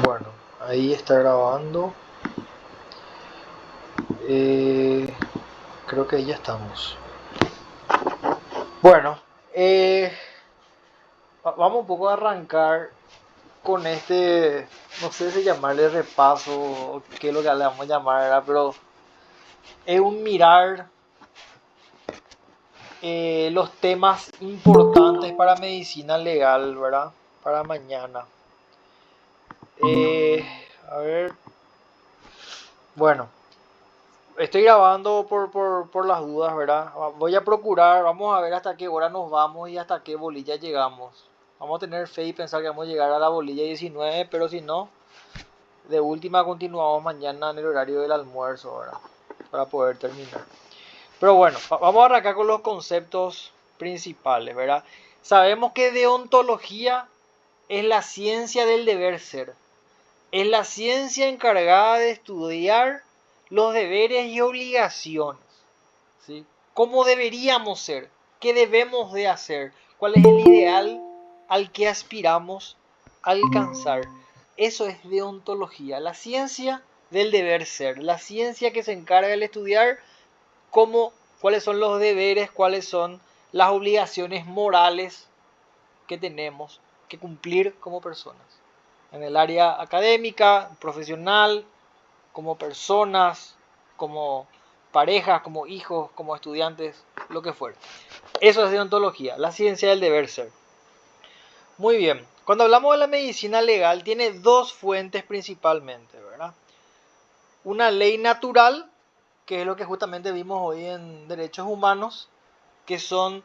Bueno, ahí está grabando. Eh, Creo que ahí ya estamos. Bueno, eh, vamos un poco a arrancar con este, no sé si llamarle repaso o qué es lo que le vamos a llamar, ¿verdad? Pero es un mirar los temas importantes para medicina legal, ¿verdad? Para mañana. Eh, a ver, bueno, estoy grabando por las dudas, ¿verdad? Voy a procurar, vamos a ver hasta qué hora nos vamos y hasta qué bolilla llegamos. Vamos a tener fe y pensar que vamos a llegar a la bolilla 19, pero si no, de última continuamos mañana en el horario del almuerzo, ¿verdad? Para poder terminar. Pero bueno, vamos a arrancar con los conceptos principales, ¿verdad? Sabemos que deontología es la ciencia del deber ser. Es la ciencia encargada de estudiar los deberes y obligaciones, ¿sí? ¿Cómo deberíamos ser? ¿Qué debemos de hacer? ¿Cuál es el ideal al que aspiramos a alcanzar? Eso es deontología, la ciencia del deber ser, la ciencia que se encarga de estudiar cómo, cuáles son los deberes, cuáles son las obligaciones morales que tenemos que cumplir como personas. En el área académica, profesional, como personas, como parejas, como hijos, como estudiantes, lo que fuera. Eso es deontología, la ciencia del deber ser. Muy bien, cuando hablamos de la medicina legal tiene dos fuentes principalmente, ¿verdad? Una ley natural, que es lo que justamente vimos hoy en derechos humanos, que son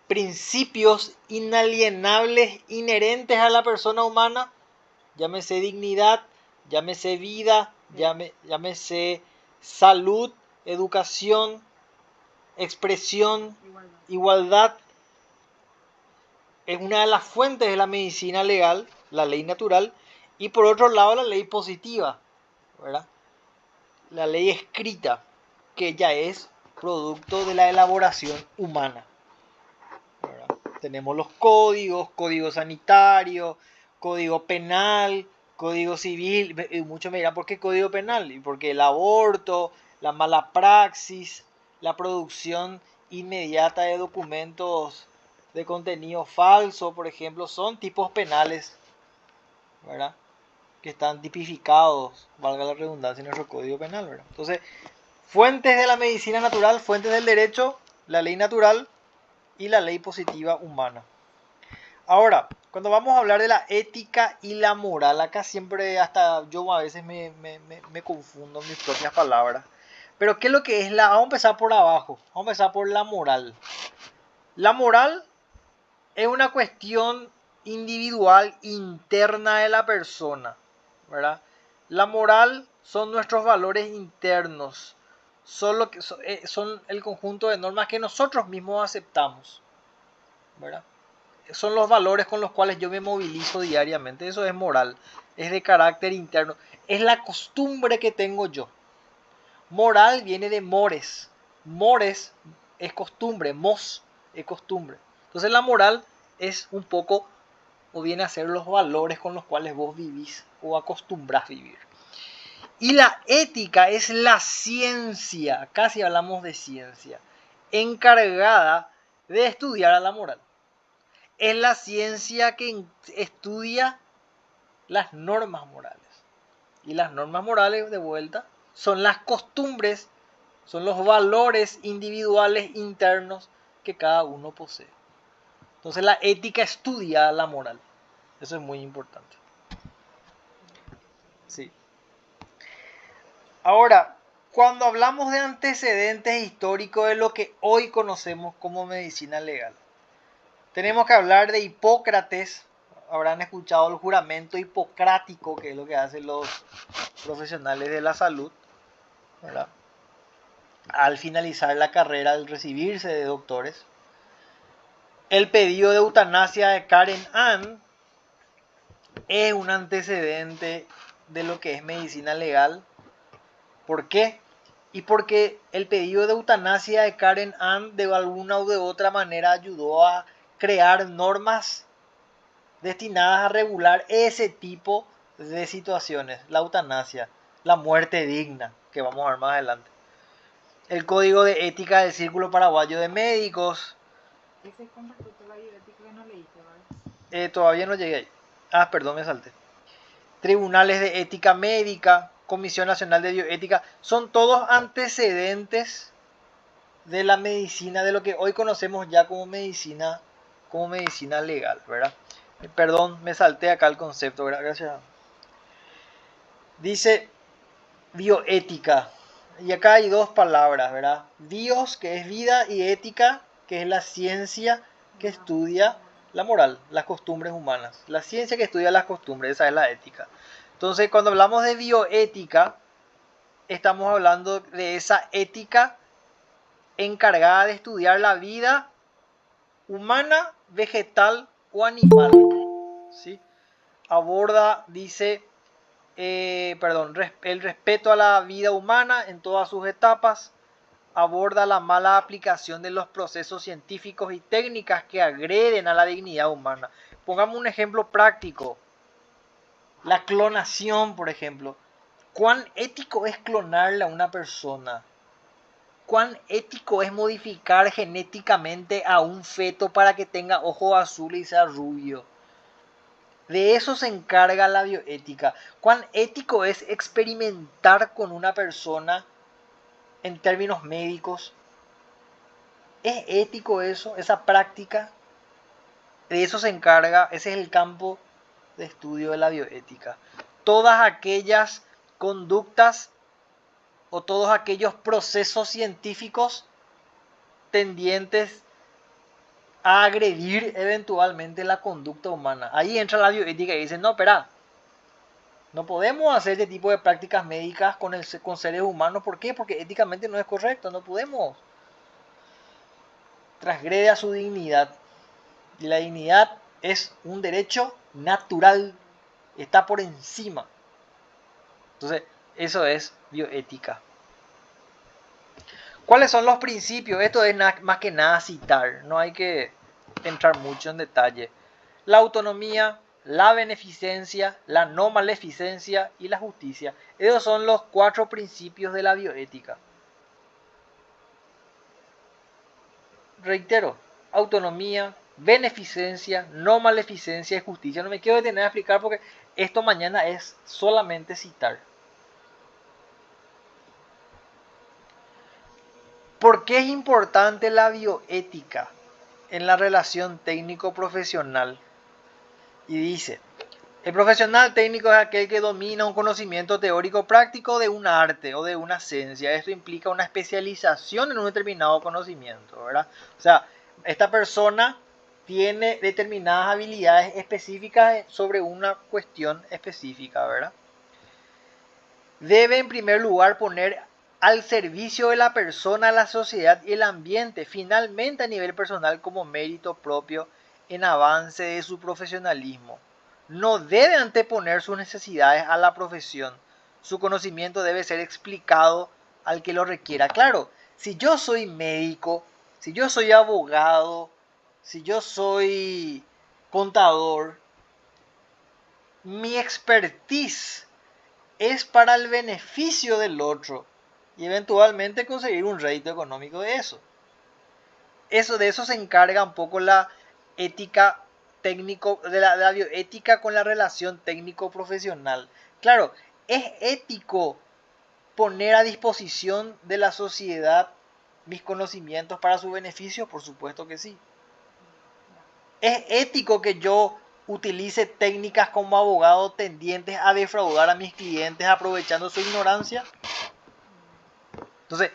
principios inalienables inherentes a la persona humana, llámese dignidad, llámese vida, llámese salud, educación, expresión, igualdad. Es una de las fuentes de la medicina legal, la ley natural, y por otro lado la ley positiva, ¿verdad? La ley escrita, que ya es producto de la elaboración humana, ¿verdad? Tenemos los códigos, código sanitario, código penal, código civil. Y muchos me dirán, ¿por qué código penal? Y porque el aborto, la mala praxis, la producción inmediata de documentos de contenido falso, por ejemplo, son tipos penales, ¿verdad? Que están tipificados, valga la redundancia, en nuestro código penal, ¿verdad? Entonces, fuentes de la medicina natural, fuentes del derecho, la ley natural y la ley positiva humana. Ahora, cuando vamos a hablar de la ética y la moral, acá siempre hasta yo a veces me confundo en mis propias palabras. Pero ¿qué es lo que es la? Vamos a empezar por abajo, vamos a empezar por la moral. La moral es una cuestión individual interna de la persona, ¿verdad? La moral son nuestros valores internos, son el conjunto de normas que nosotros mismos aceptamos, ¿verdad? Son los valores con los cuales yo me movilizo diariamente. Eso es moral, es de carácter interno, es la costumbre que tengo yo. Moral viene de mores, mores es costumbre, mos es costumbre. Entonces la moral es un poco, o viene a ser los valores con los cuales vos vivís o acostumbrás vivir. Y la ética es la ciencia, casi hablamos de ciencia, encargada de estudiar a la moral. Es la ciencia que estudia las normas morales. Y las normas morales, de vuelta, son las costumbres, son los valores individuales internos que cada uno posee. Entonces la ética estudia la moral. Eso es muy importante. Sí. Ahora, cuando hablamos de antecedentes históricos de lo que hoy conocemos como medicina legal, tenemos que hablar de Hipócrates. Habrán escuchado el juramento hipocrático, que es lo que hacen los profesionales de la salud, ¿verdad? Al finalizar la carrera, al recibirse de doctores. El pedido de eutanasia de Karen Ann es un antecedente de lo que es medicina legal. ¿Por qué? Y porque el pedido de eutanasia de Karen Ann de alguna u de otra manera ayudó a crear normas destinadas a regular ese tipo de situaciones, la eutanasia, la muerte digna, que vamos a ver más adelante. El código de ética del Círculo Paraguayo de Médicos. Ese es con respecto a la bioética que no leíste, ¿vale? Todavía no llegué ahí. Ah, perdón, me salté. Tribunales de ética médica, Comisión Nacional de Bioética, son todos antecedentes de la medicina, de lo que hoy conocemos ya como medicina legal, ¿verdad? Perdón, me salté acá el concepto, ¿verdad? Gracias. Dice bioética. Y acá hay dos palabras, ¿verdad? Bios, que es vida, y ética, que es la ciencia que estudia la moral, las costumbres humanas. La ciencia que estudia las costumbres, esa es la ética. Entonces, cuando hablamos de bioética, estamos hablando de esa ética encargada de estudiar la vida humana, vegetal o animal. ¿Sí? Aborda, dice, el respeto a la vida humana en todas sus etapas, aborda la mala aplicación de los procesos científicos y técnicas que agreden a la dignidad humana. Pongamos un ejemplo práctico. La clonación, por ejemplo. ¿Cuán ético es clonarle a una persona? ¿Cuán ético es modificar genéticamente a un feto para que tenga ojos azules y sea rubio? De eso se encarga la bioética. ¿Cuán ético es experimentar con una persona en términos médicos? ¿Es ético eso, esa práctica? De eso se encarga, ese es el campo de estudio de la bioética. Todas aquellas conductas o todos aquellos procesos científicos tendientes a agredir eventualmente la conducta humana. Ahí entra la bioética y dice, no, espera, no podemos hacer este tipo de prácticas médicas con seres humanos. ¿Por qué? Porque éticamente no es correcto, no podemos. Transgrede a su dignidad. Y la dignidad es un derecho natural, está por encima. Entonces, eso es bioética. ¿Cuáles son los principios? Esto es más que nada citar, no hay que entrar mucho en detalle. La autonomía, la beneficencia, la no maleficencia y la justicia. Esos son los 4 principios de la bioética. Reitero, autonomía, beneficencia, no maleficencia y justicia. No me quiero detener a explicar porque esto mañana es solamente citar. ¿Por qué es importante la bioética en la relación técnico-profesional? Y dice, el profesional técnico es aquel que domina un conocimiento teórico práctico de un arte o de una ciencia. Esto implica una especialización en un determinado conocimiento, ¿verdad? O sea, esta persona tiene determinadas habilidades específicas sobre una cuestión específica, ¿verdad? Debe en primer lugar poner al servicio de la persona, la sociedad y el ambiente, finalmente a nivel personal como mérito propio en avance de su profesionalismo. No debe anteponer sus necesidades a la profesión. Su conocimiento debe ser explicado al que lo requiera. Claro, si yo soy médico, si yo soy abogado, si yo soy contador, mi expertise es para el beneficio del otro y eventualmente conseguir un rédito económico de eso. De eso se encarga un poco la ética técnico, de la bioética con la relación técnico-profesional. Claro, ¿es ético poner a disposición de la sociedad mis conocimientos para su beneficio? Por supuesto que sí. ¿Es ético que yo utilice técnicas como abogado tendientes a defraudar a mis clientes aprovechando su ignorancia? Entonces,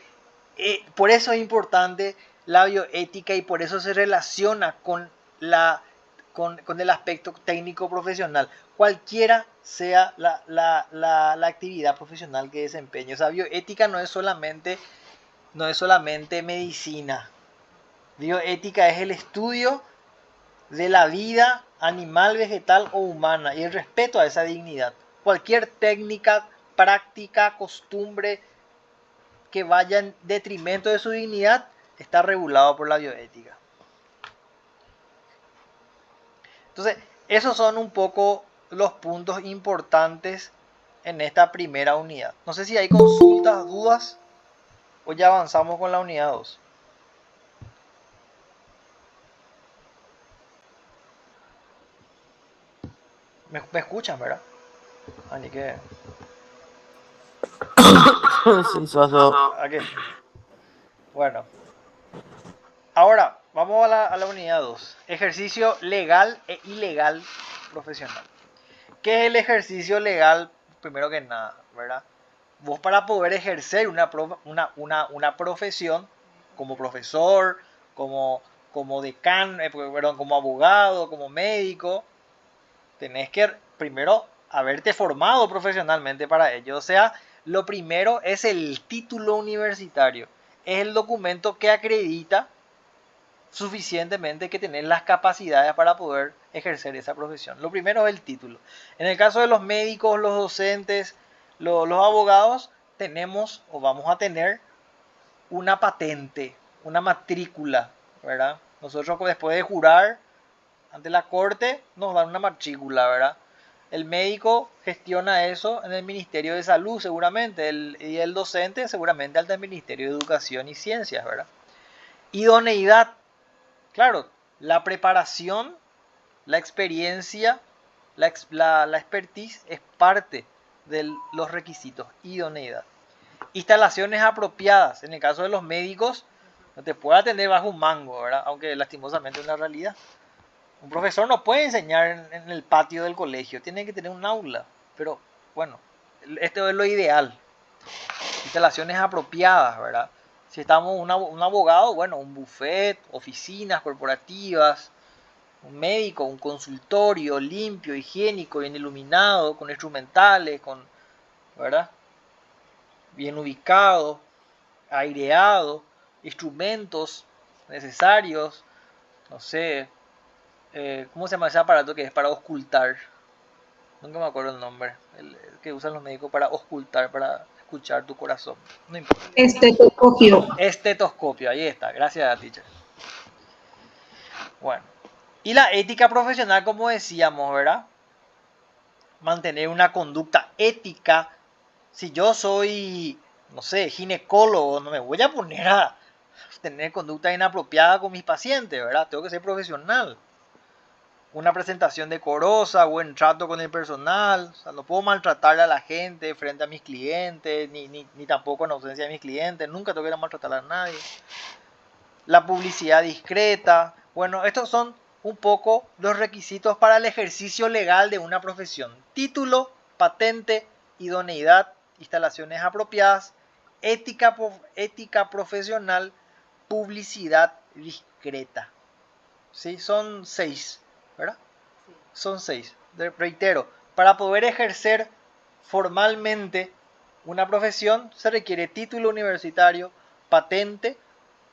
por eso es importante la bioética y por eso se relaciona con el aspecto técnico profesional, cualquiera sea la actividad profesional que desempeñe. O sea, bioética no es solamente medicina. Bioética es el estudio de la vida animal, vegetal o humana y el respeto a esa dignidad. Cualquier técnica, práctica, costumbre que vaya en detrimento de su dignidad está regulado por la bioética. Entonces, esos son un poco los puntos importantes en esta primera unidad. No sé si hay consultas, dudas, o ya avanzamos con la unidad 2. ¿Me escuchan, verdad? Así que... Sí, Suazo. Aquí. Bueno. Ahora, vamos a la unidad 2. Ejercicio legal e ilegal profesional. ¿Qué es el ejercicio legal? Primero que nada, ¿verdad? Vos para poder ejercer una profesión como profesor, como decano, perdón, como abogado, como médico, tenés que primero haberte formado profesionalmente para ello. O sea, lo primero es el título universitario. Es el documento que acredita suficientemente que tenés las capacidades para poder ejercer esa profesión. Lo primero es el título. En el caso de los médicos, los docentes, los abogados, tenemos o vamos a tener una patente, una matrícula, ¿verdad? Nosotros después de jurar ante la corte nos dan una matrícula, ¿verdad? El médico gestiona eso en el Ministerio de Salud seguramente, y el docente seguramente ante el Ministerio de Educación y Ciencias, ¿verdad? Idoneidad, claro, la preparación, la experiencia, la expertise es parte de los requisitos. Idoneidad. Instalaciones apropiadas. En el caso de los médicos, no te puede atender bajo un mango, ¿verdad? Aunque lastimosamente es una realidad. Un profesor no puede enseñar en el patio del colegio, tiene que tener un aula. Pero bueno, esto es lo ideal. Instalaciones apropiadas, ¿verdad? Si estamos un abogado, bueno, un buffet, oficinas corporativas, un médico, un consultorio limpio, higiénico, bien iluminado, con instrumentales, ¿verdad? Bien ubicado, aireado, instrumentos necesarios, no sé, ¿cómo se llama ese aparato que es para auscultar? Nunca me acuerdo el nombre, el que usan los médicos para auscultar, para escuchar tu corazón. No importa. Estetoscopio. Estetoscopio, ahí está, gracias, teacher. Bueno, y la ética profesional, como decíamos, ¿verdad? Mantener una conducta ética. Si yo soy, no sé, ginecólogo, no me voy a poner a tener conducta inapropiada con mis pacientes, ¿verdad? Tengo que ser profesional. Una presentación decorosa, buen trato con el personal. O sea, no puedo maltratar a la gente frente a mis clientes, ni tampoco en ausencia de mis clientes. Nunca tengo que maltratar a nadie. La publicidad discreta. Bueno, estos son un poco los requisitos para el ejercicio legal de una profesión. Título, patente, idoneidad, instalaciones apropiadas, ética profesional, publicidad discreta. ¿Sí? Son 6, ¿verdad? Sí. Son 6. Reitero, para poder ejercer formalmente una profesión se requiere título universitario, patente,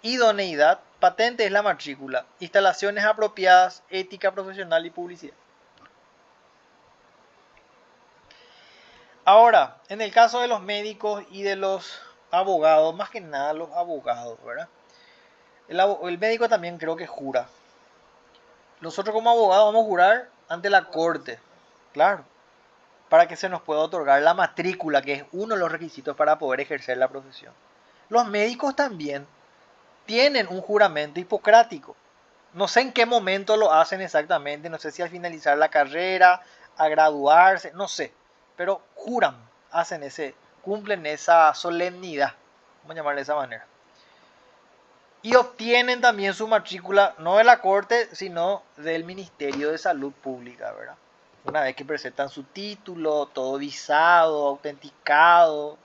idoneidad, patente es la matrícula, instalaciones apropiadas, ética profesional y publicidad. Ahora, en el caso de los médicos y de los abogados, más que nada los abogados, ¿verdad? El médico también creo que jura. Nosotros como abogados vamos a jurar ante la corte, claro, para que se nos pueda otorgar la matrícula, que es uno de los requisitos para poder ejercer la profesión. Los médicos también tienen un juramento hipocrático. No sé en qué momento lo hacen exactamente, no sé si al finalizar la carrera, a graduarse, no sé, pero juran, cumplen esa solemnidad, vamos a llamarle de esa manera. Y obtienen también su matrícula, no de la corte, sino del Ministerio de Salud Pública, ¿verdad? Una vez que presentan su título, todo visado, autenticado,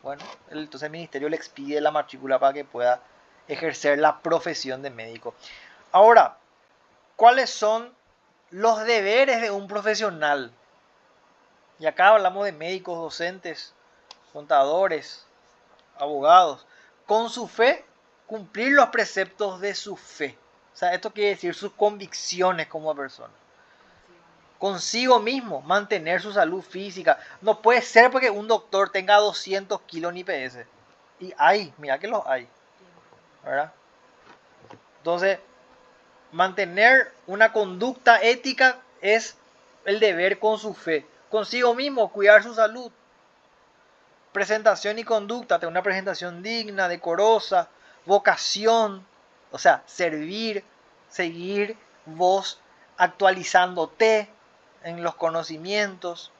bueno, entonces el ministerio le expide la matrícula para que pueda ejercer la profesión de médico. Ahora, ¿cuáles son los deberes de un profesional? Y acá hablamos de médicos, docentes, contadores, abogados. Con su fe, cumplir los preceptos de su fe. O sea, esto quiere decir sus convicciones como persona. Consigo mismo, mantener su salud física. No puede ser porque un doctor tenga 200 kilos en IPS. Y hay, mira que los hay, ¿verdad? Entonces, mantener una conducta ética es el deber con su fe. Consigo mismo, cuidar su salud. Presentación y conducta, tener una presentación digna, decorosa. Vocación, o sea, servir, seguir vos actualizándote en los conocimientos.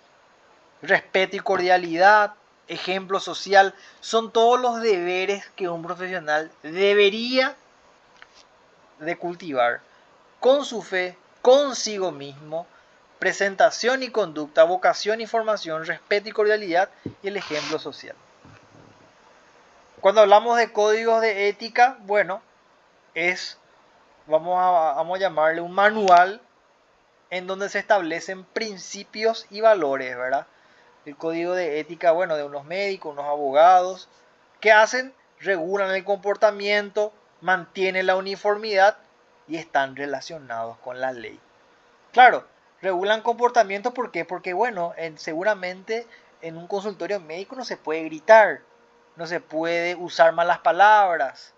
Respeto y cordialidad, ejemplo social, son todos los deberes que un profesional debería de cultivar con su fe, consigo mismo, presentación y conducta, vocación y formación, respeto y cordialidad y el ejemplo social. Cuando hablamos de códigos de ética, bueno, vamos a llamarle un manual en donde se establecen principios y valores, ¿verdad? El código de ética, bueno, de unos médicos, unos abogados, ¿qué hacen? Regulan el comportamiento, mantienen la uniformidad y están relacionados con la ley. Claro, regulan comportamiento, ¿por qué? Porque, bueno, seguramente en un consultorio médico no se puede gritar, no se puede usar malas palabras,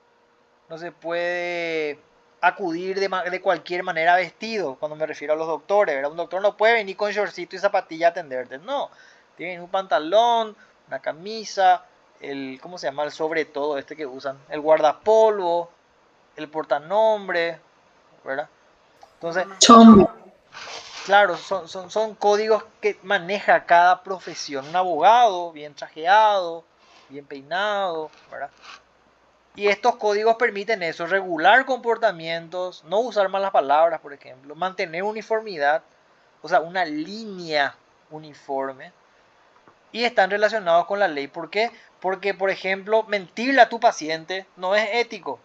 no se puede acudir de cualquier manera vestido, cuando me refiero a los doctores, ¿verdad? Un doctor no puede venir con shortcito y zapatilla a atenderte, no. Tienen un pantalón, una camisa, ¿cómo se llama? El sobre todo este que usan, el guardapolvo, el portanombre, ¿verdad? Entonces, Chombo. claro, son códigos que maneja cada profesión. Un abogado bien trajeado, bien peinado, ¿verdad? Y estos códigos permiten eso, regular comportamientos, no usar malas palabras, por ejemplo, mantener uniformidad, o sea, una línea uniforme, y están relacionados con la ley. ¿Por qué? Porque, por ejemplo, mentirle a tu paciente no es ético.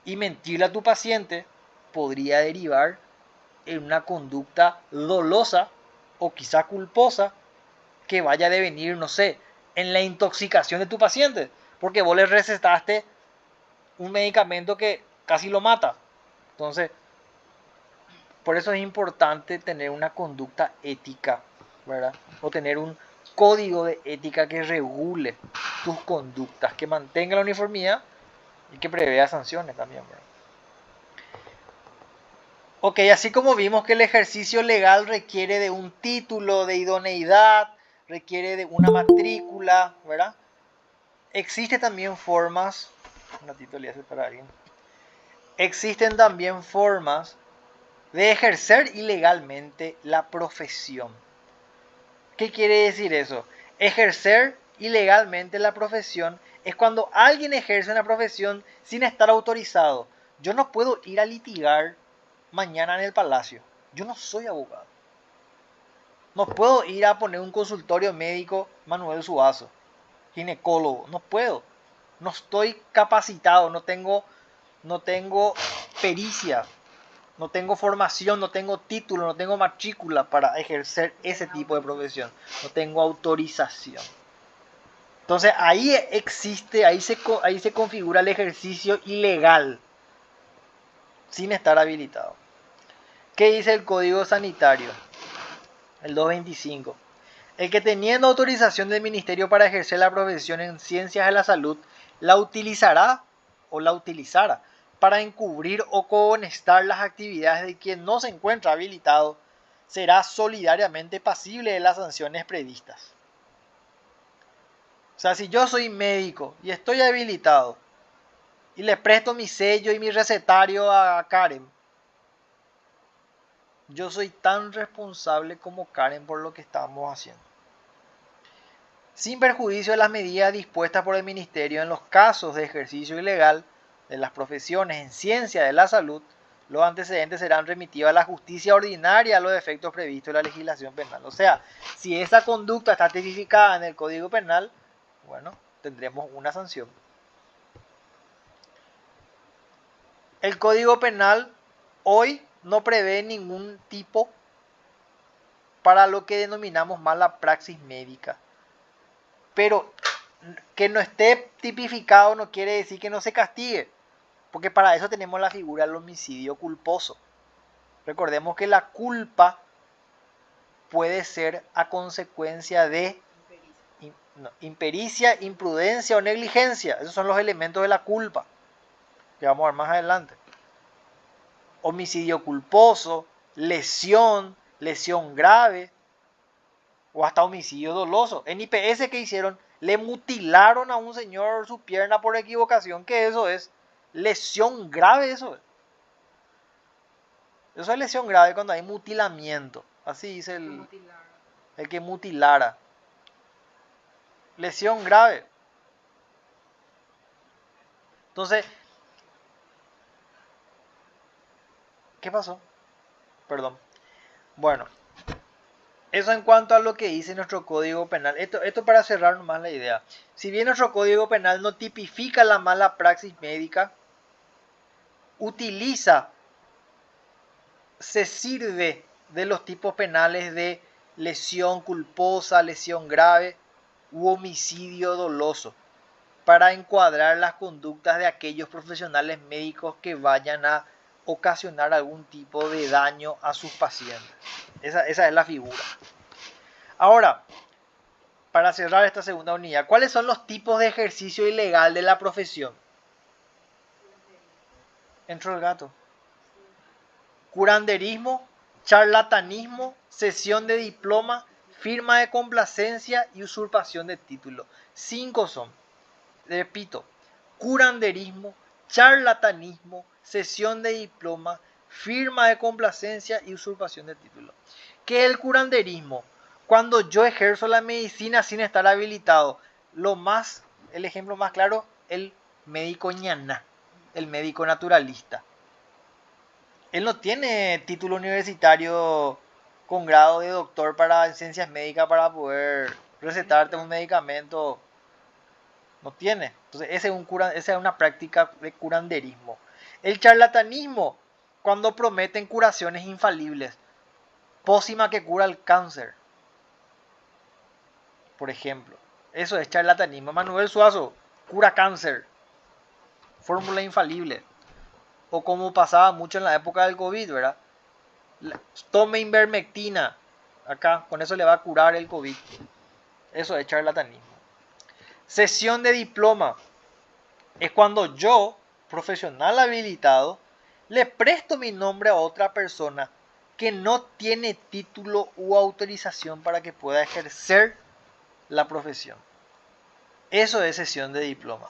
Y mentirle a tu paciente podría derivar en una conducta dolosa o quizá culposa que vaya a devenir, no sé, en la intoxicación de tu paciente. Porque vos le recetaste un medicamento que casi lo mata. Entonces, por eso es importante tener una conducta ética, ¿verdad? O tener un código de ética que regule tus conductas, que mantenga la uniformidad y que prevea sanciones también, ¿verdad? Ok, así como vimos que el ejercicio legal requiere de un título de idoneidad, requiere de una matrícula, ¿verdad? Existen también formas, un ratito le voy a separar alguien. Existen también formas de ejercer ilegalmente la profesión. ¿Qué quiere decir eso? Ejercer ilegalmente la profesión es cuando alguien ejerce una profesión sin estar autorizado. Yo no puedo ir a litigar mañana en el palacio. Yo no soy abogado. No puedo ir a poner un consultorio médico Manuel Suazo, ginecólogo. No puedo. No estoy capacitado, no tengo pericia, no tengo formación, no tengo título, no tengo matrícula para ejercer ese tipo de profesión. No tengo autorización. Entonces ahí existe, ahí se configura el ejercicio ilegal sin estar habilitado. ¿Qué dice el Código Sanitario? El 225. El que teniendo autorización del Ministerio para ejercer la profesión en ciencias de la salud, la utilizará o la utilizara para encubrir o cohonestar las actividades de quien no se encuentra habilitado, será solidariamente pasible de las sanciones previstas. O sea, si yo soy médico y estoy habilitado y le presto mi sello y mi recetario a Karen, yo soy tan responsable como Karen por lo que estamos haciendo. Sin perjuicio de las medidas dispuestas por el Ministerio en los casos de ejercicio ilegal de las profesiones en ciencia de la salud, los antecedentes serán remitidos a la justicia ordinaria a los efectos previstos en la legislación penal. O sea, si esa conducta está tipificada en el Código Penal, bueno, tendremos una sanción. El Código Penal hoy no prevé ningún tipo para lo que denominamos mala praxis médica. Pero que no esté tipificado no quiere decir que no se castigue, porque para eso tenemos la figura del homicidio culposo. Recordemos que la culpa puede ser a consecuencia de impericia, imprudencia o negligencia. Esos son los elementos de la culpa, que vamos a ver más adelante. Homicidio culposo, lesión, lesión grave o hasta homicidio doloso. En IPS, ¿qué hicieron? Le mutilaron a un señor su pierna por equivocación, que eso es lesión grave, eso es. Eso es lesión grave cuando hay mutilamiento. Así dice el que mutilara. Lesión grave. Entonces, ¿qué pasó? Perdón. Bueno, eso en cuanto a lo que dice nuestro Código Penal. Esto para cerrar nomás la idea. Si bien nuestro Código Penal no tipifica la mala praxis médica, se sirve de los tipos penales de lesión culposa, lesión grave u homicidio doloso para encuadrar las conductas de aquellos profesionales médicos que vayan a ocasionar algún tipo de daño a sus pacientes. Esa es la figura. Ahora, para cerrar esta segunda unidad, ¿cuáles son los tipos de ejercicio ilegal de la profesión? Entró el gato. Curanderismo, charlatanismo, cesión de diploma, firma de complacencia y usurpación de título. 5 son. Repito, curanderismo, charlatanismo, cesión de diploma, firma de complacencia y usurpación de título. ¿Qué es el curanderismo? Cuando yo ejerzo la medicina sin estar habilitado. El ejemplo más claro, el médico ñaná, el médico naturalista. Él no tiene título universitario con grado de doctor en ciencias médicas para poder recetarte un medicamento. No tiene. Entonces, esa es una práctica de curanderismo. El charlatanismo, cuando prometen curaciones infalibles. Pócima que cura el cáncer, por ejemplo. Eso es charlatanismo. Manuel Suazo, cura cáncer. Fórmula infalible. O como pasaba mucho en la época del COVID, ¿verdad? Tome ivermectina. Acá, con eso le va a curar el COVID. Eso es charlatanismo. Cesión de diploma. Es cuando yo, profesional habilitado, le presto mi nombre a otra persona que no tiene título u autorización para que pueda ejercer la profesión. Eso es cesión de diploma.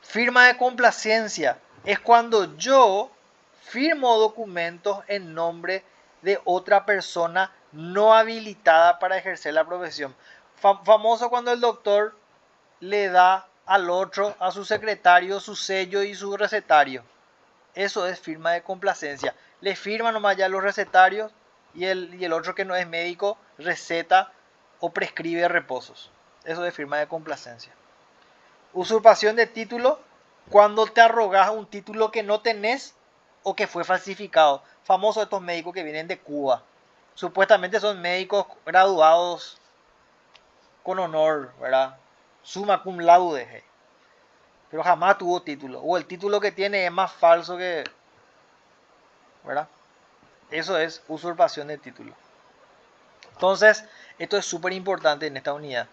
Firma de complacencia es cuando yo firmo documentos en nombre de otra persona no habilitada para ejercer la profesión. Famoso cuando el doctor le da al otro, a su secretario, su sello y su recetario. Eso es firma de complacencia. Le firman nomás ya los recetarios y el otro que no es médico receta o prescribe reposos. Eso es firma de complacencia. Usurpación de título, cuando te arrogas un título que no tenés o que fue falsificado. Famosos estos médicos que vienen de Cuba. Supuestamente son médicos graduados con honor, ¿verdad? Summa cum laude. Pero jamás tuvo título. O el título que tiene es más falso que... ¿verdad? Eso es usurpación de título. Entonces, esto es súper importante en esta unidad.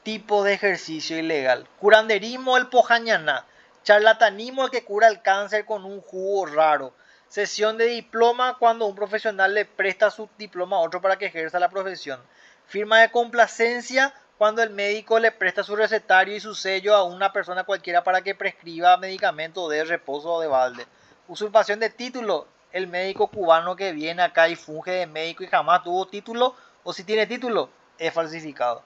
Tipo de ejercicio ilegal. Curanderismo, el pojañaná. Charlatanismo, el que cura el cáncer con un jugo raro. Cesión de diploma, cuando un profesional le presta su diploma a otro para que ejerza la profesión. Firma de complacencia, cuando el médico le presta su recetario y su sello a una persona cualquiera para que prescriba medicamento de reposo o de balde. Usurpación de título, el médico cubano que viene acá y funge de médico y jamás tuvo título, o si tiene título, es falsificado.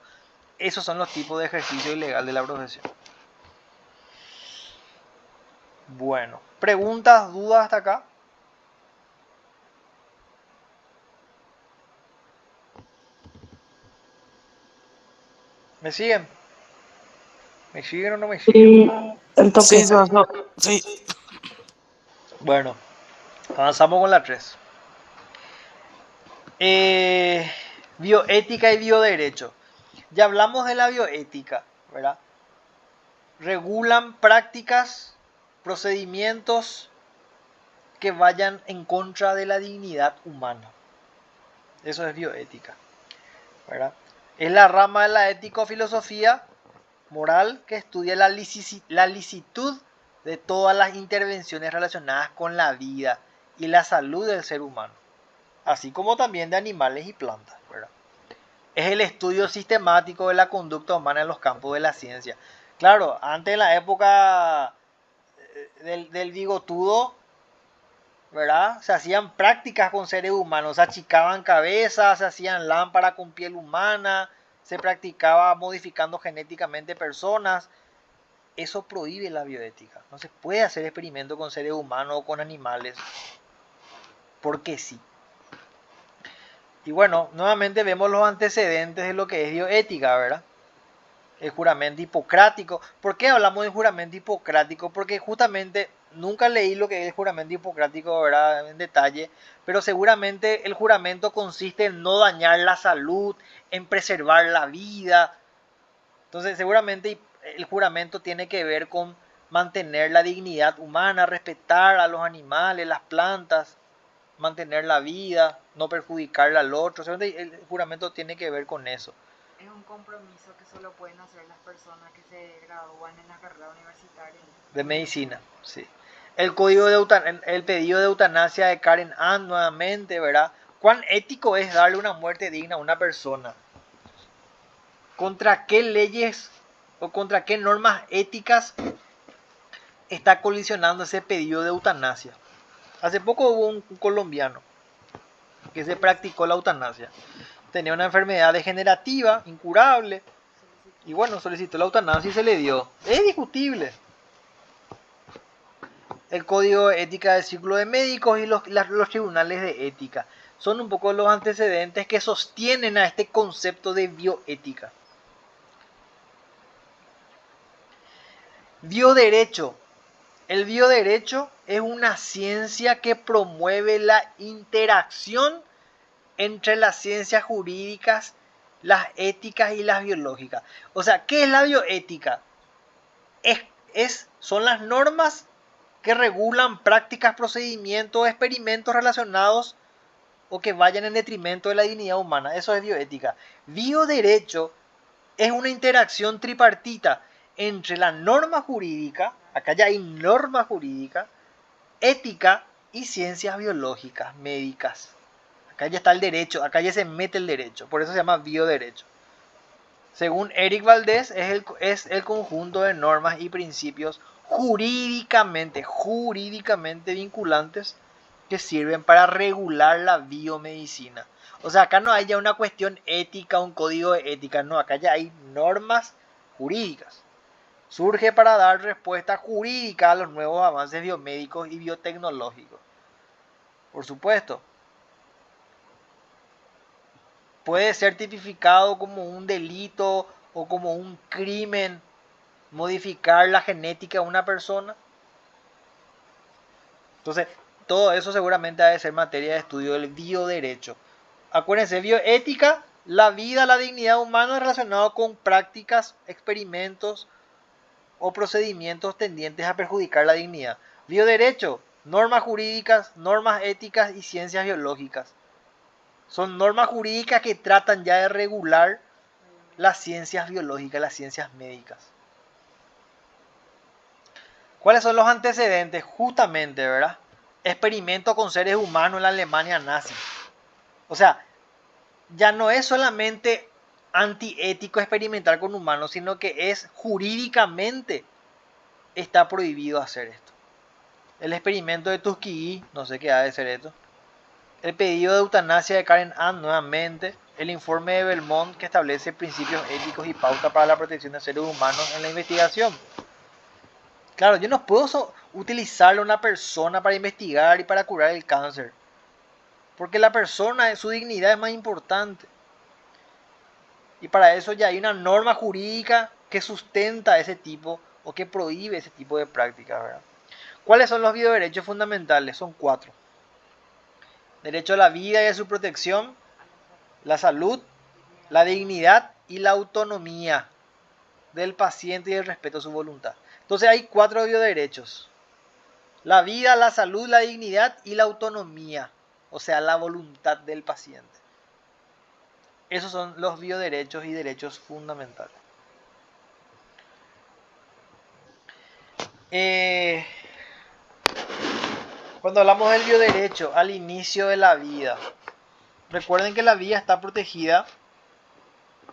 Esos son los tipos de ejercicio ilegal de la profesión. Bueno, preguntas, dudas hasta acá. ¿Me siguen? ¿Me siguen o no me siguen? Sí, el toque. Sí, Suazo. Sí. Bueno, avanzamos con la 3. Bioética y bioderecho. Ya hablamos de la bioética, ¿verdad? Regulan prácticas, procedimientos que vayan en contra de la dignidad humana. Eso es bioética, ¿verdad? Es la rama de la ético-filosofía moral que estudia la licitud de todas las intervenciones relacionadas con la vida y la salud del ser humano. así como también de animales y plantas, ¿verdad? Es el estudio sistemático de la conducta humana en los campos de la ciencia. Claro, antes de la época del bigotudo, ¿verdad? Se hacían prácticas con seres humanos, se achicaban cabezas, se hacían lámparas con piel humana, se practicaba modificando genéticamente personas. Eso prohíbe la bioética. No se puede hacer experimentos con seres humanos o con animales, porque sí. Y bueno, nuevamente vemos los antecedentes de lo que es bioética, ¿verdad? El juramento hipocrático. ¿Por qué hablamos del juramento hipocrático? Porque justamente nunca leí lo que es el juramento hipocrático, ¿verdad? En detalle, pero seguramente el juramento consiste en no dañar la salud, en preservar la vida. Entonces, seguramente el juramento tiene que ver con mantener la dignidad humana, respetar a los animales, las plantas, mantener la vida, no perjudicarle al otro. Seguramente el juramento tiene que ver con eso. Es un compromiso que solo pueden hacer las personas que se gradúan en la carrera universitaria. De medicina, sí. El el pedido de eutanasia de Karen Ann nuevamente, ¿verdad? ¿Cuán ético es darle una muerte digna a una persona? ¿Contra qué leyes o contra qué normas éticas está colisionando ese pedido de eutanasia? Hace poco hubo un colombiano que se practicó la eutanasia. Tenía una enfermedad degenerativa, incurable, y bueno, solicitó la eutanasia y se le dio. Es discutible. El Código de Ética del Círculo de Médicos y los tribunales de ética. Son un poco los antecedentes que sostienen a este concepto de bioética. Bioderecho. El bioderecho es una ciencia que promueve la interacción entre las ciencias jurídicas, las éticas y las biológicas. O sea, ¿qué es la bioética? Son las normas que regulan prácticas, procedimientos, experimentos relacionados o que vayan en detrimento de la dignidad humana. Eso es bioética. Bioderecho es una interacción tripartita entre la norma jurídica, acá ya hay norma jurídica, ética y ciencias biológicas, médicas. Acá ya está el derecho, acá ya se mete el derecho, por eso se llama bioderecho. Según Eric Valdés, es el conjunto de normas y principios jurídicamente vinculantes que sirven para regular la biomedicina. O sea, acá no hay ya una cuestión ética, un código de ética, no, acá ya hay normas jurídicas. Surge para dar respuesta jurídica a los nuevos avances biomédicos y biotecnológicos. Por supuesto, puede ser tipificado como un delito o como un crimen modificar la genética de una persona. Entonces, todo eso seguramente ha de ser materia de estudio del bioderecho. Acuérdense, bioética, la vida, la dignidad humana relacionado con prácticas, experimentos o procedimientos tendientes a perjudicar la dignidad. Bioderecho, normas jurídicas, normas éticas y ciencias biológicas. Son normas jurídicas que tratan ya de regular las ciencias biológicas, las ciencias médicas. ¿Cuáles son los antecedentes? Justamente, ¿verdad? Experimentos con seres humanos en la Alemania nazi. O sea, ya no es solamente antiético experimentar con humanos, sino que es jurídicamente está prohibido hacer esto. El experimento de Tuskegee, no sé qué ha de ser esto. El pedido de eutanasia de Karen Ann nuevamente. El informe de Belmont que establece principios éticos y pautas para la protección de seres humanos en la investigación. Claro, yo no puedo utilizar a una persona para investigar y para curar el cáncer. Porque la persona, su dignidad es más importante. Y para eso ya hay una norma jurídica que sustenta ese tipo o que prohíbe ese tipo de prácticas, ¿verdad? ¿Cuáles son los bioderechos fundamentales? Son 4. Derecho a la vida y a su protección, la salud, la dignidad y la autonomía del paciente y el respeto a su voluntad. Entonces hay 4 bioderechos. La vida, la salud, la dignidad y la autonomía, o sea, la voluntad del paciente. Esos son los bioderechos y derechos fundamentales. Cuando hablamos del bioderecho, al inicio de la vida, Recuerden que la vida está protegida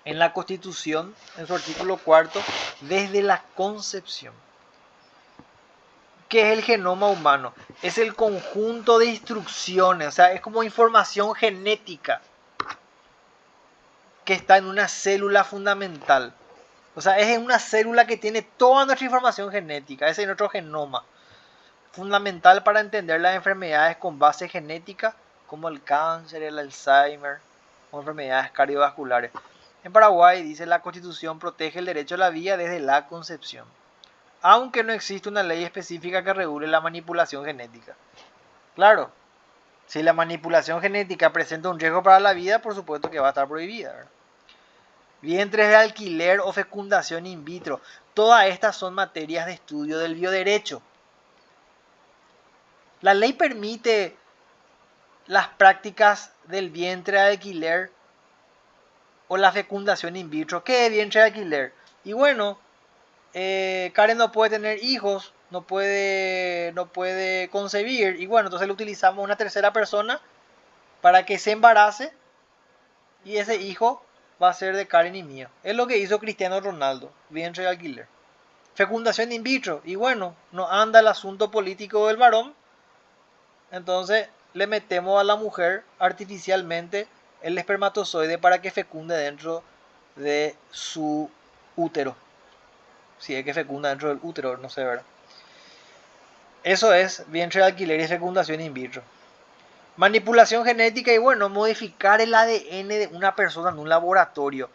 en la Constitución, en su artículo 4, desde la concepción. ¿Qué es el genoma humano? Es el conjunto de instrucciones, o sea, es como información genética que está en una célula fundamental. O sea, es una célula que tiene toda nuestra información genética, ese es nuestro genoma. Fundamental para entender las enfermedades con base genética, como el cáncer, el Alzheimer o enfermedades cardiovasculares. En Paraguay dice la Constitución protege el derecho a la vida desde la concepción, aunque no existe una ley específica que regule la manipulación genética. Claro, si la manipulación genética presenta un riesgo para la vida, por supuesto que va a estar prohibida, ¿verdad? Vientres de alquiler o fecundación in vitro, todas estas son materias de estudio del bioderecho. La ley permite las prácticas del vientre de alquiler o la fecundación in vitro. ¿Qué es vientre de alquiler? Y bueno, Karen no puede tener hijos, no puede concebir, y bueno, entonces le utilizamos una tercera persona para que se embarace y ese hijo va a ser de Karen y mío. Es lo que hizo Cristiano Ronaldo, vientre de alquiler. Fecundación in vitro, y bueno, no anda el asunto político del varón, entonces le metemos a la mujer artificialmente el espermatozoide para que fecunde dentro de su útero. Si es que fecunda dentro del útero, no sé, ¿verdad? Eso es vientre de alquiler y fecundación in vitro. Manipulación genética y bueno, modificar el ADN de una persona en un laboratorio.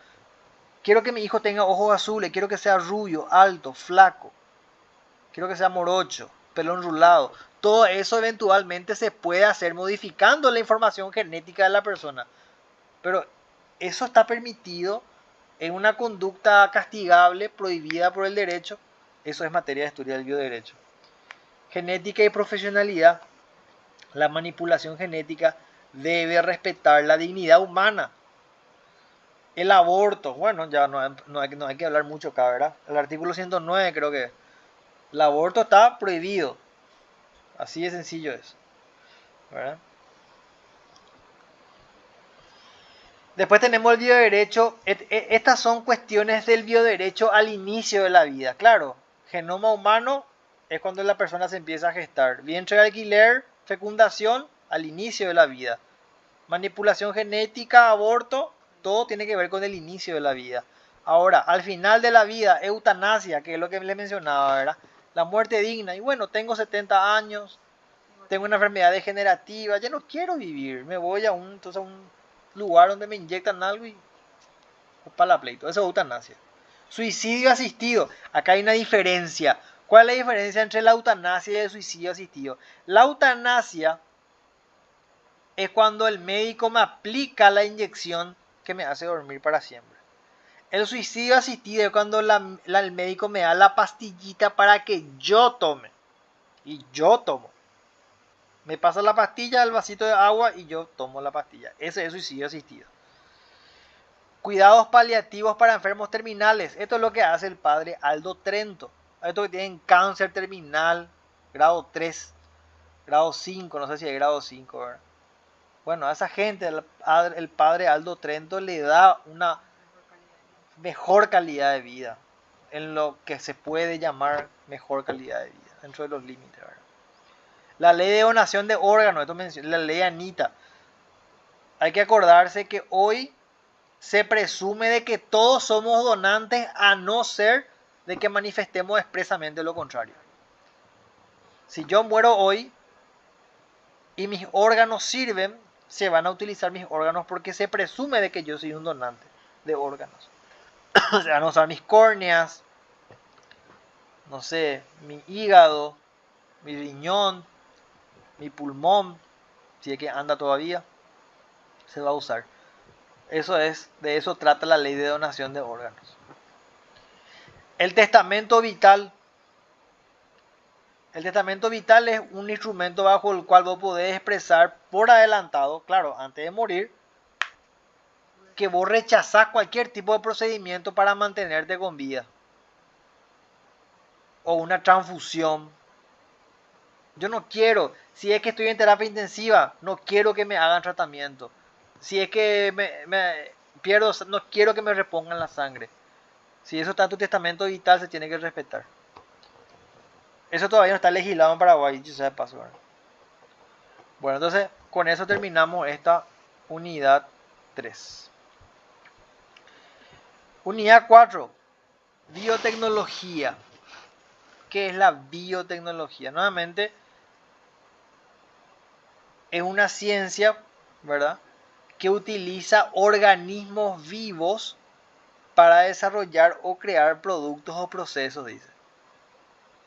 Quiero que mi hijo tenga ojos azules, quiero que sea rubio, alto, flaco. Quiero que sea morocho, pelo enrulado. Todo eso eventualmente se puede hacer modificando la información genética de la persona. Pero eso está permitido en una conducta castigable, prohibida por el derecho. Eso es materia de estudio del bioderecho. Genética y profesionalidad. La manipulación genética debe respetar la dignidad humana. El aborto, bueno, ya no hay que hablar mucho acá, ¿verdad? El artículo 109 creo que el aborto está prohibido. Así de sencillo es, ¿verdad? Después tenemos el bioderecho. Estas son cuestiones del bioderecho al inicio de la vida. Claro, genoma humano es cuando la persona se empieza a gestar. Vientre de alquiler, fecundación, al inicio de la vida. Manipulación genética, aborto, todo tiene que ver con el inicio de la vida. Ahora, al final de la vida, eutanasia, que es lo que les mencionaba, ¿verdad? La muerte digna. Y bueno, tengo 70 años, tengo una enfermedad degenerativa, ya no quiero vivir, me voy a un lugar donde me inyectan algo y para la pleito. Eso es eutanasia. Suicidio asistido. Acá hay una diferencia. ¿Cuál es la diferencia entre la eutanasia y el suicidio asistido? La eutanasia es cuando el médico me aplica la inyección que me hace dormir para siempre. El suicidio asistido es cuando el médico me da la pastillita para que yo tome. Y yo tomo. Me pasa la pastilla, el vasito de agua y yo tomo la pastilla. Ese es suicidio asistido. Cuidados paliativos para enfermos terminales. Esto es lo que hace el padre Aldo Trento. Estos que tienen cáncer terminal, grado 3, grado 5, no sé si es grado 5, ¿verdad? Bueno, a esa gente, el padre Aldo Trento le da una mejor calidad de vida. En lo que se puede llamar mejor calidad de vida, dentro de los límites, ¿verdad? La ley de donación de órganos, esto menciona, la ley Anita. Hay que acordarse que hoy se presume de que todos somos donantes a no ser de que manifestemos expresamente lo contrario. Si yo muero hoy y mis órganos sirven, se van a utilizar mis órganos porque se presume de que yo soy un donante de órganos. Se van a usar mis córneas, no sé, mi hígado, mi riñón, mi pulmón, si es que anda todavía, se va a usar. De eso trata la ley de donación de órganos. El testamento vital. El testamento vital es un instrumento bajo el cual vos podés expresar por adelantado, claro, antes de morir, que vos rechazás cualquier tipo de procedimiento para mantenerte con vida. O una transfusión. Yo no quiero, si es que estoy en terapia intensiva, no quiero que me hagan tratamiento. Si es que me pierdo, no quiero que me repongan la sangre. Si eso está en tu testamento vital, se tiene que respetar. Eso todavía no está legislado en Paraguay, yo sé de paso, ¿verdad? Bueno, entonces con eso terminamos esta unidad 3. Unidad 4. Biotecnología. ¿Qué es la biotecnología? Nuevamente, es una ciencia, ¿verdad?, que utiliza organismos vivos para desarrollar o crear productos o procesos, dice,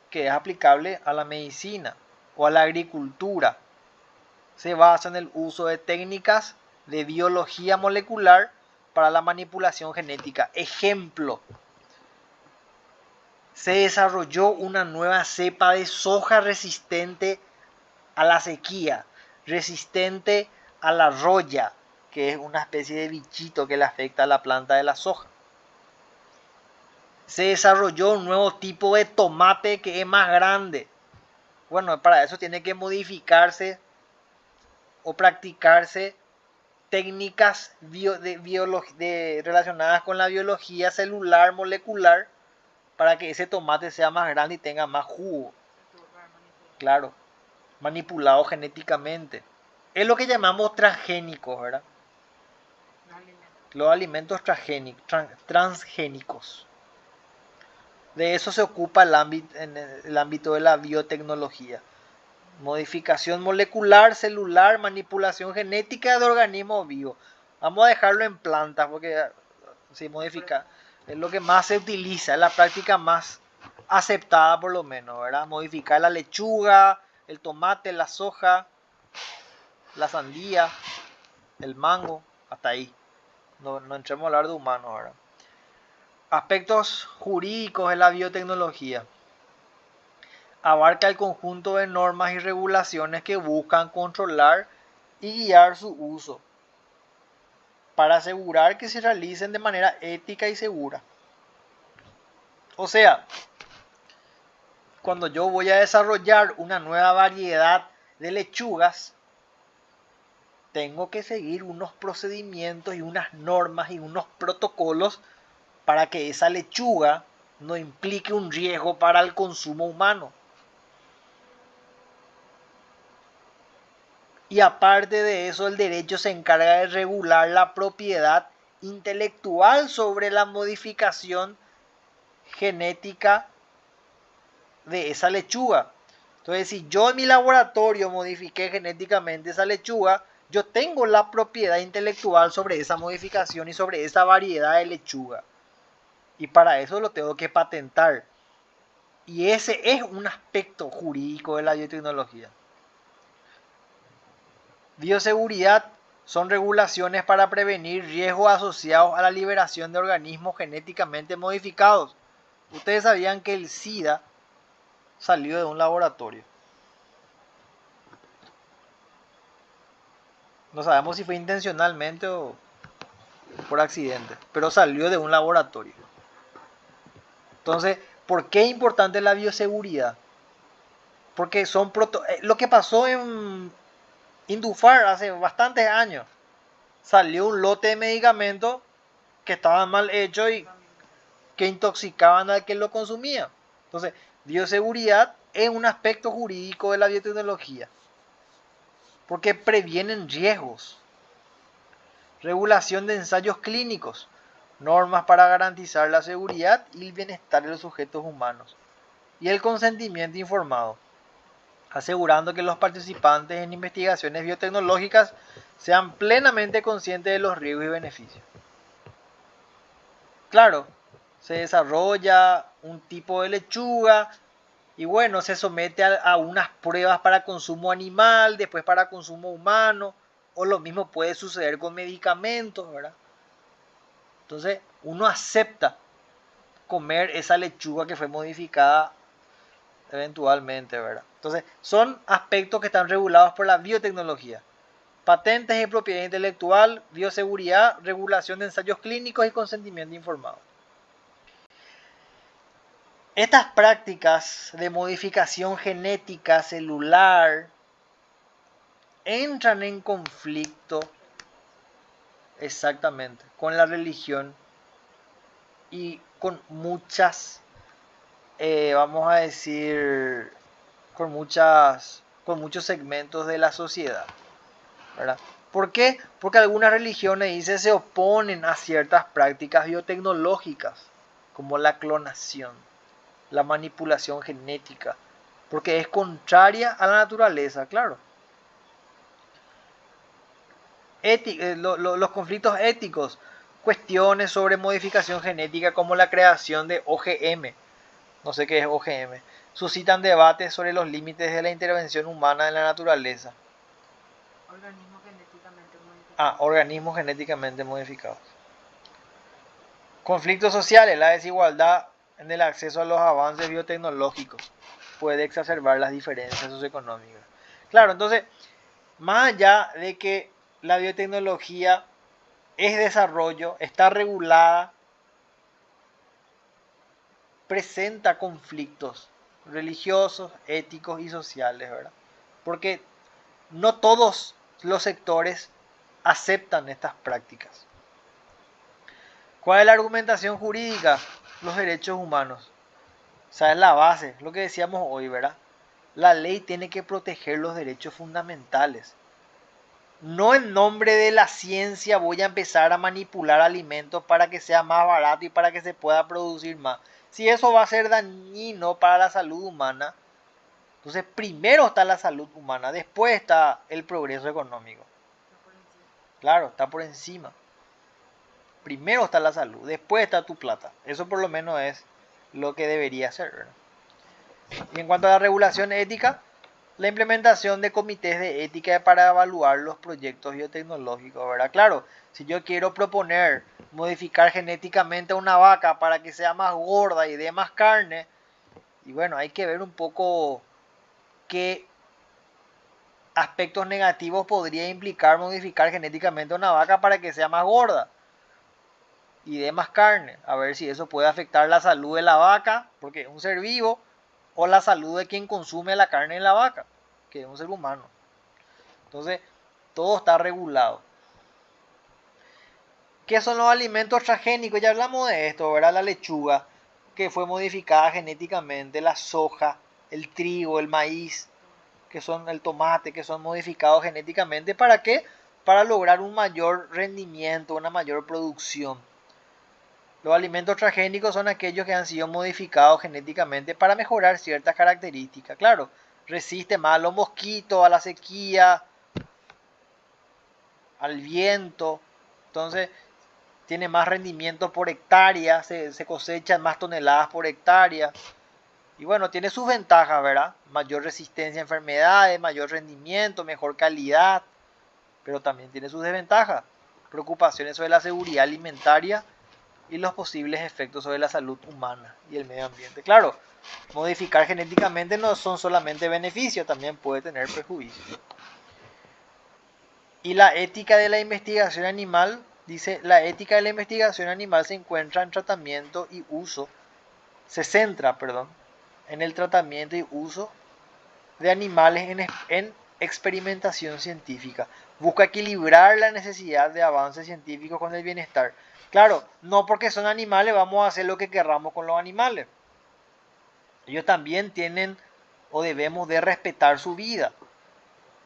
que es aplicable a la medicina o a la agricultura. Se basa en el uso de técnicas de biología molecular para la manipulación genética. Ejemplo, se desarrolló una nueva cepa de soja resistente a la sequía, resistente a la roya, que es una especie de bichito que le afecta a la planta de la soja. Se desarrolló un nuevo tipo de tomate que es más grande. Bueno, para eso tiene que modificarse o practicarse técnicas relacionadas con la biología celular, molecular, para que ese tomate sea más grande y tenga más jugo. Claro, manipulado genéticamente. Es lo que llamamos transgénicos, ¿verdad? Los alimentos transgénicos. De eso se ocupa en el ámbito de la biotecnología. Modificación molecular, celular, manipulación genética de organismos vivos. Vamos a dejarlo en plantas porque si modifica es lo que más se utiliza, es la práctica más aceptada por lo menos, ¿verdad? Modificar la lechuga, el tomate, la soja, la sandía, el mango, hasta ahí. No entremos a hablar de humanos ahora. Aspectos jurídicos de la biotecnología. Abarca el conjunto de normas y regulaciones que buscan controlar y guiar su uso para asegurar que se realicen de manera ética y segura. O sea, cuando yo voy a desarrollar una nueva variedad de lechugas, tengo que seguir unos procedimientos y unas normas y unos protocolos para que esa lechuga no implique un riesgo para el consumo humano. Y aparte de eso, el derecho se encarga de regular la propiedad intelectual sobre la modificación genética de esa lechuga. Entonces, si yo en mi laboratorio modifiqué genéticamente esa lechuga, yo tengo la propiedad intelectual sobre esa modificación y sobre esa variedad de lechuga. Y para eso lo tengo que patentar. Y ese es un aspecto jurídico de la biotecnología. Bioseguridad son regulaciones para prevenir riesgos asociados a la liberación de organismos genéticamente modificados. Ustedes sabían que el SIDA salió de un laboratorio. No sabemos si fue intencionalmente o por accidente, pero salió de un laboratorio. Entonces, ¿por qué es importante la bioseguridad? Porque son lo que pasó en Indufar hace bastantes años. Salió un lote de medicamentos que estaban mal hechos y que intoxicaban al que lo consumía. Entonces, bioseguridad es un aspecto jurídico de la biotecnología, porque previenen riesgos. Regulación de ensayos clínicos, normas para garantizar la seguridad y el bienestar de los sujetos humanos, y el consentimiento informado, asegurando que los participantes en investigaciones biotecnológicas sean plenamente conscientes de los riesgos y beneficios. Claro, se desarrolla un tipo de lechuga y bueno, se somete a unas pruebas para consumo animal, después para consumo humano, o lo mismo puede suceder con medicamentos, ¿verdad? Entonces, uno acepta comer esa lechuga que fue modificada eventualmente, ¿verdad? Entonces, son aspectos que están regulados por la biotecnología. Patentes de propiedad intelectual, bioseguridad, regulación de ensayos clínicos y consentimiento informado. Estas prácticas de modificación genética celular entran en conflicto exactamente, con la religión y con muchas, vamos a decir, con muchos segmentos de la sociedad, ¿verdad? ¿Por qué? Porque algunas religiones, dice, se oponen a ciertas prácticas biotecnológicas, como la clonación, la manipulación genética, porque es contraria a la naturaleza, claro. Los conflictos éticos, cuestiones sobre modificación genética como la creación de OGM, no sé qué es OGM, suscitan debates sobre los límites de la intervención humana en la naturaleza. Organismos genéticamente modificados. Organismos genéticamente modificados. Conflictos sociales, la desigualdad en el acceso a los avances biotecnológicos puede exacerbar las diferencias socioeconómicas. Claro, entonces, más allá de que la biotecnología es desarrollo, está regulada, presenta conflictos religiosos, éticos y sociales, ¿verdad? Porque no todos los sectores aceptan estas prácticas. ¿Cuál es la argumentación jurídica? Los derechos humanos. O sea, es la base, lo que decíamos hoy, ¿verdad? La ley tiene que proteger los derechos fundamentales. No en nombre de la ciencia voy a empezar a manipular alimentos para que sea más barato y para que se pueda producir más. Si eso va a ser dañino para la salud humana, entonces primero está la salud humana, después está el progreso económico. Claro, está por encima. Primero está la salud, después está tu plata. Eso por lo menos es lo que debería ser, ¿verdad? Y en cuanto a la regulación ética, la implementación de comités de ética para evaluar los proyectos biotecnológicos, ¿verdad? Claro, si yo quiero proponer modificar genéticamente a una vaca para que sea más gorda y dé más carne, y bueno, hay que ver un poco qué aspectos negativos podría implicar modificar genéticamente a una vaca para que sea más gorda y dé más carne. A ver si eso puede afectar la salud de la vaca, porque es un ser vivo, o la salud de quien consume la carne de la vaca, que es un ser humano. Entonces, todo está regulado. ¿Qué son los alimentos transgénicos? Ya hablamos de esto, ¿verdad? La lechuga, que fue modificada genéticamente, la soja, el trigo, el maíz, que son el tomate, que son modificados genéticamente. ¿Para qué? Para lograr un mayor rendimiento, una mayor producción. Los alimentos transgénicos son aquellos que han sido modificados genéticamente para mejorar ciertas características. Claro, resiste más a los mosquitos, a la sequía, al viento. Entonces, tiene más rendimiento por hectárea, se cosechan más toneladas por hectárea. Y bueno, tiene sus ventajas, ¿verdad? Mayor resistencia a enfermedades, mayor rendimiento, mejor calidad. Pero también tiene sus desventajas. Preocupaciones sobre la seguridad alimentaria y los posibles efectos sobre la salud humana y el medio ambiente. Claro, modificar genéticamente no son solamente beneficios, también puede tener perjuicios. Y la ética de la investigación animal, dice, la ética de la investigación animal se encuentra en tratamiento y uso, se centra, perdón, en el tratamiento y uso de animales en experimentación científica. Busca equilibrar la necesidad de avances científicos con el bienestar. Claro, no porque son animales vamos a hacer lo que querramos con los animales. Ellos también tienen o debemos de respetar su vida.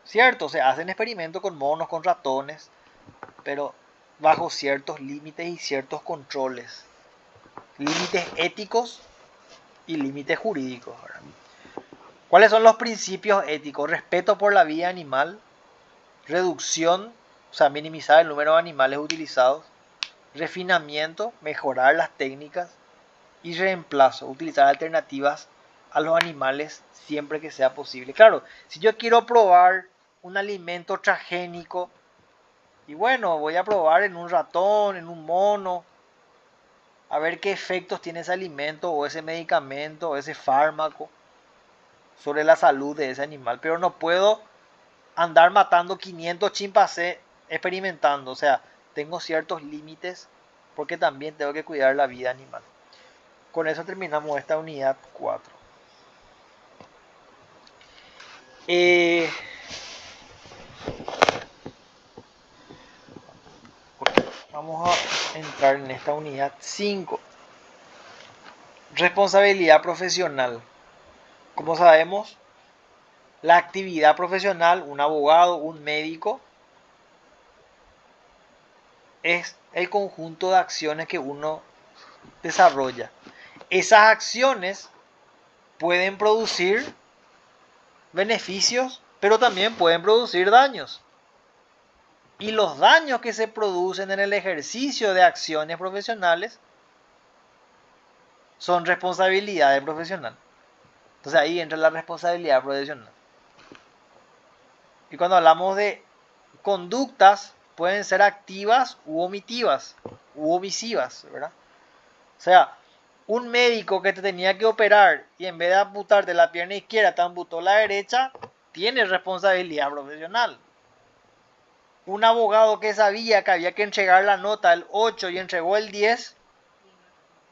¿Cierto? Se hacen experimentos con monos, con ratones, pero bajo ciertos límites y ciertos controles. Límites éticos y límites jurídicos. ¿Verdad? ¿Cuáles son los principios éticos? Respeto por la vida animal, reducción, o sea, minimizar el número de animales utilizados, refinamiento, mejorar las técnicas y reemplazo, utilizar alternativas a los animales siempre que sea posible. Claro, si yo quiero probar un alimento transgénico, y bueno, voy a probar en un ratón, en un mono, a ver qué efectos tiene ese alimento o ese medicamento o ese fármaco sobre la salud de ese animal. Pero no puedo andar matando 500 chimpancés experimentando. O sea, tengo ciertos límites porque también tengo que cuidar la vida animal. Con eso terminamos esta unidad 4. Ok. Vamos a entrar en esta unidad 5. Responsabilidad profesional. Como sabemos, la actividad profesional, un abogado, un médico, es el conjunto de acciones que uno desarrolla. Esas acciones pueden producir beneficios, pero también pueden producir daños. Y los daños que se producen en el ejercicio de acciones profesionales son responsabilidad del profesional. Entonces ahí entra la responsabilidad profesional. Y cuando hablamos de conductas, pueden ser activas u omitivas, u omisivas, ¿verdad? O sea, un médico que te tenía que operar y en vez de amputarte la pierna izquierda te amputó la derecha, tiene responsabilidad profesional. Un abogado que sabía que había que entregar la nota el 8 y entregó el 10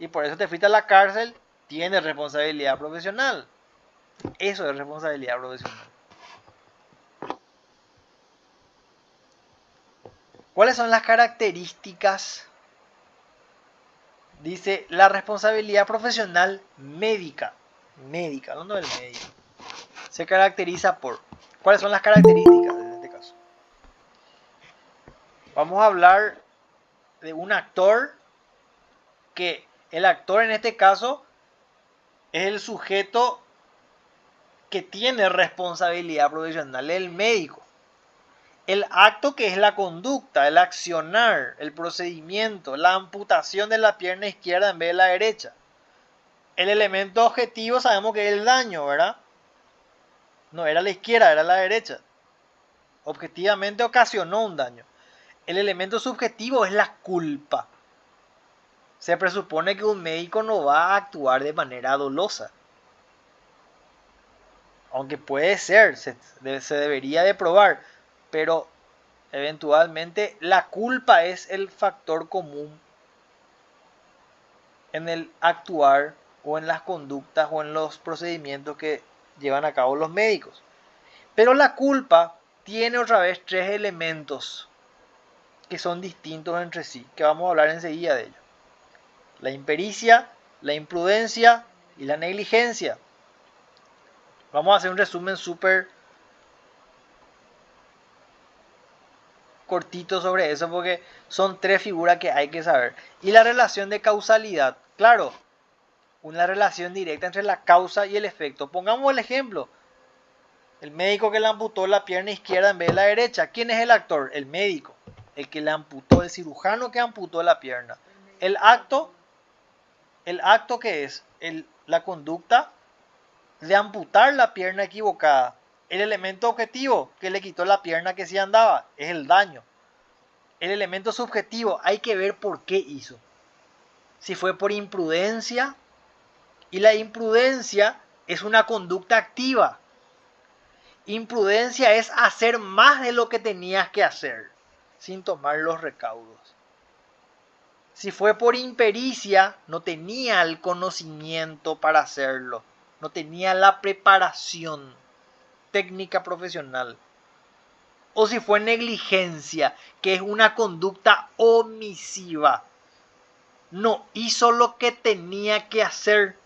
y por eso te fuiste a la cárcel, tiene responsabilidad profesional. Eso es responsabilidad profesional. ¿Cuáles son las características? Dice la responsabilidad profesional médica. Médica, hablando del médico. Se caracteriza por. ¿Cuáles son las características en este caso? Vamos a hablar de un actor que el actor en este caso es el sujeto que tiene responsabilidad profesional, el médico. El acto que es la conducta, el accionar, el procedimiento, la amputación de la pierna izquierda en vez de la derecha. El elemento objetivo sabemos que es el daño, ¿verdad? No era la izquierda, era la derecha. Objetivamente ocasionó un daño. El elemento subjetivo es la culpa. Se presupone que un médico no va a actuar de manera dolosa. Aunque puede ser, se debería de probar, pero eventualmente la culpa es el factor común en el actuar o en las conductas o en los procedimientos que llevan a cabo los médicos. Pero la culpa tiene otra vez tres elementos que son distintos entre sí, que vamos a hablar enseguida de ellos. La impericia, la imprudencia y la negligencia. Vamos a hacer un resumen súper cortito sobre eso porque son tres figuras que hay que saber. Y la relación de causalidad. Claro, una relación directa entre la causa y el efecto. Pongamos el ejemplo. El médico que le amputó la pierna izquierda en vez de la derecha. ¿Quién es el actor? El médico. El que le amputó, el cirujano que amputó la pierna. El acto que es la conducta de amputar la pierna equivocada. El elemento objetivo que le quitó la pierna que sí andaba es el daño. El elemento subjetivo hay que ver por qué hizo. Si fue por imprudencia, y la imprudencia es una conducta activa. Imprudencia es hacer más de lo que tenías que hacer sin tomar los recaudos. Si fue por impericia, no tenía el conocimiento para hacerlo, no tenía la preparación técnica profesional. O si fue negligencia, que es una conducta omisiva. No hizo lo que tenía que hacer.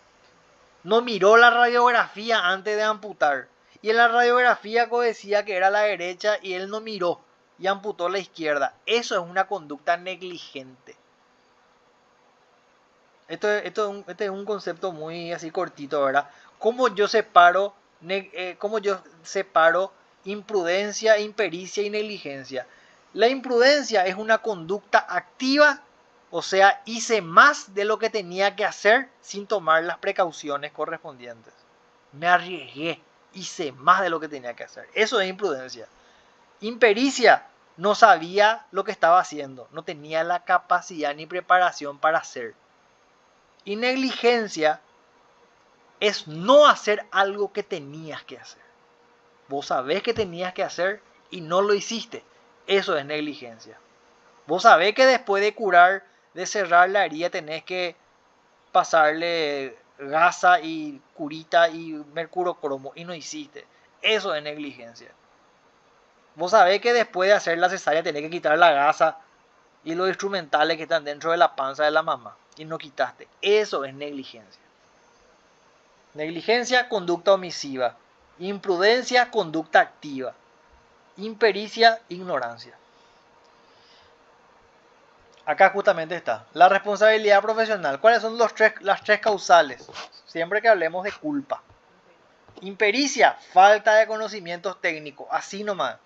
No miró la radiografía antes de amputar. Y en la radiografía decía que era la derecha y él no miró y amputó la izquierda. Eso es una conducta negligente. Este es un concepto muy así cortito, ¿verdad? ¿Cómo yo separo imprudencia, impericia y negligencia? La imprudencia es una conducta activa, o sea, hice más de lo que tenía que hacer sin tomar las precauciones correspondientes. Me arriesgué, hice más de lo que tenía que hacer. Eso es imprudencia. Impericia, no sabía lo que estaba haciendo, no tenía la capacidad ni preparación para hacer. Y negligencia es no hacer algo que tenías que hacer. Vos sabés que tenías que hacer y no lo hiciste. Eso es negligencia. Vos sabés que después de curar, de cerrar la herida, tenés que pasarle gasa y curita y mercurocromo y no hiciste. Eso es negligencia. Vos sabés que después de hacer la cesárea tenés que quitar la gasa y los instrumentales que están dentro de la panza de la mamá y no quitaste. Eso es negligencia. Negligencia, conducta omisiva. Imprudencia, conducta activa. Impericia, ignorancia. Acá justamente está. La responsabilidad profesional. ¿Cuáles son las tres causales? Siempre que hablemos de culpa. Impericia, falta de conocimientos técnicos. Así nomás.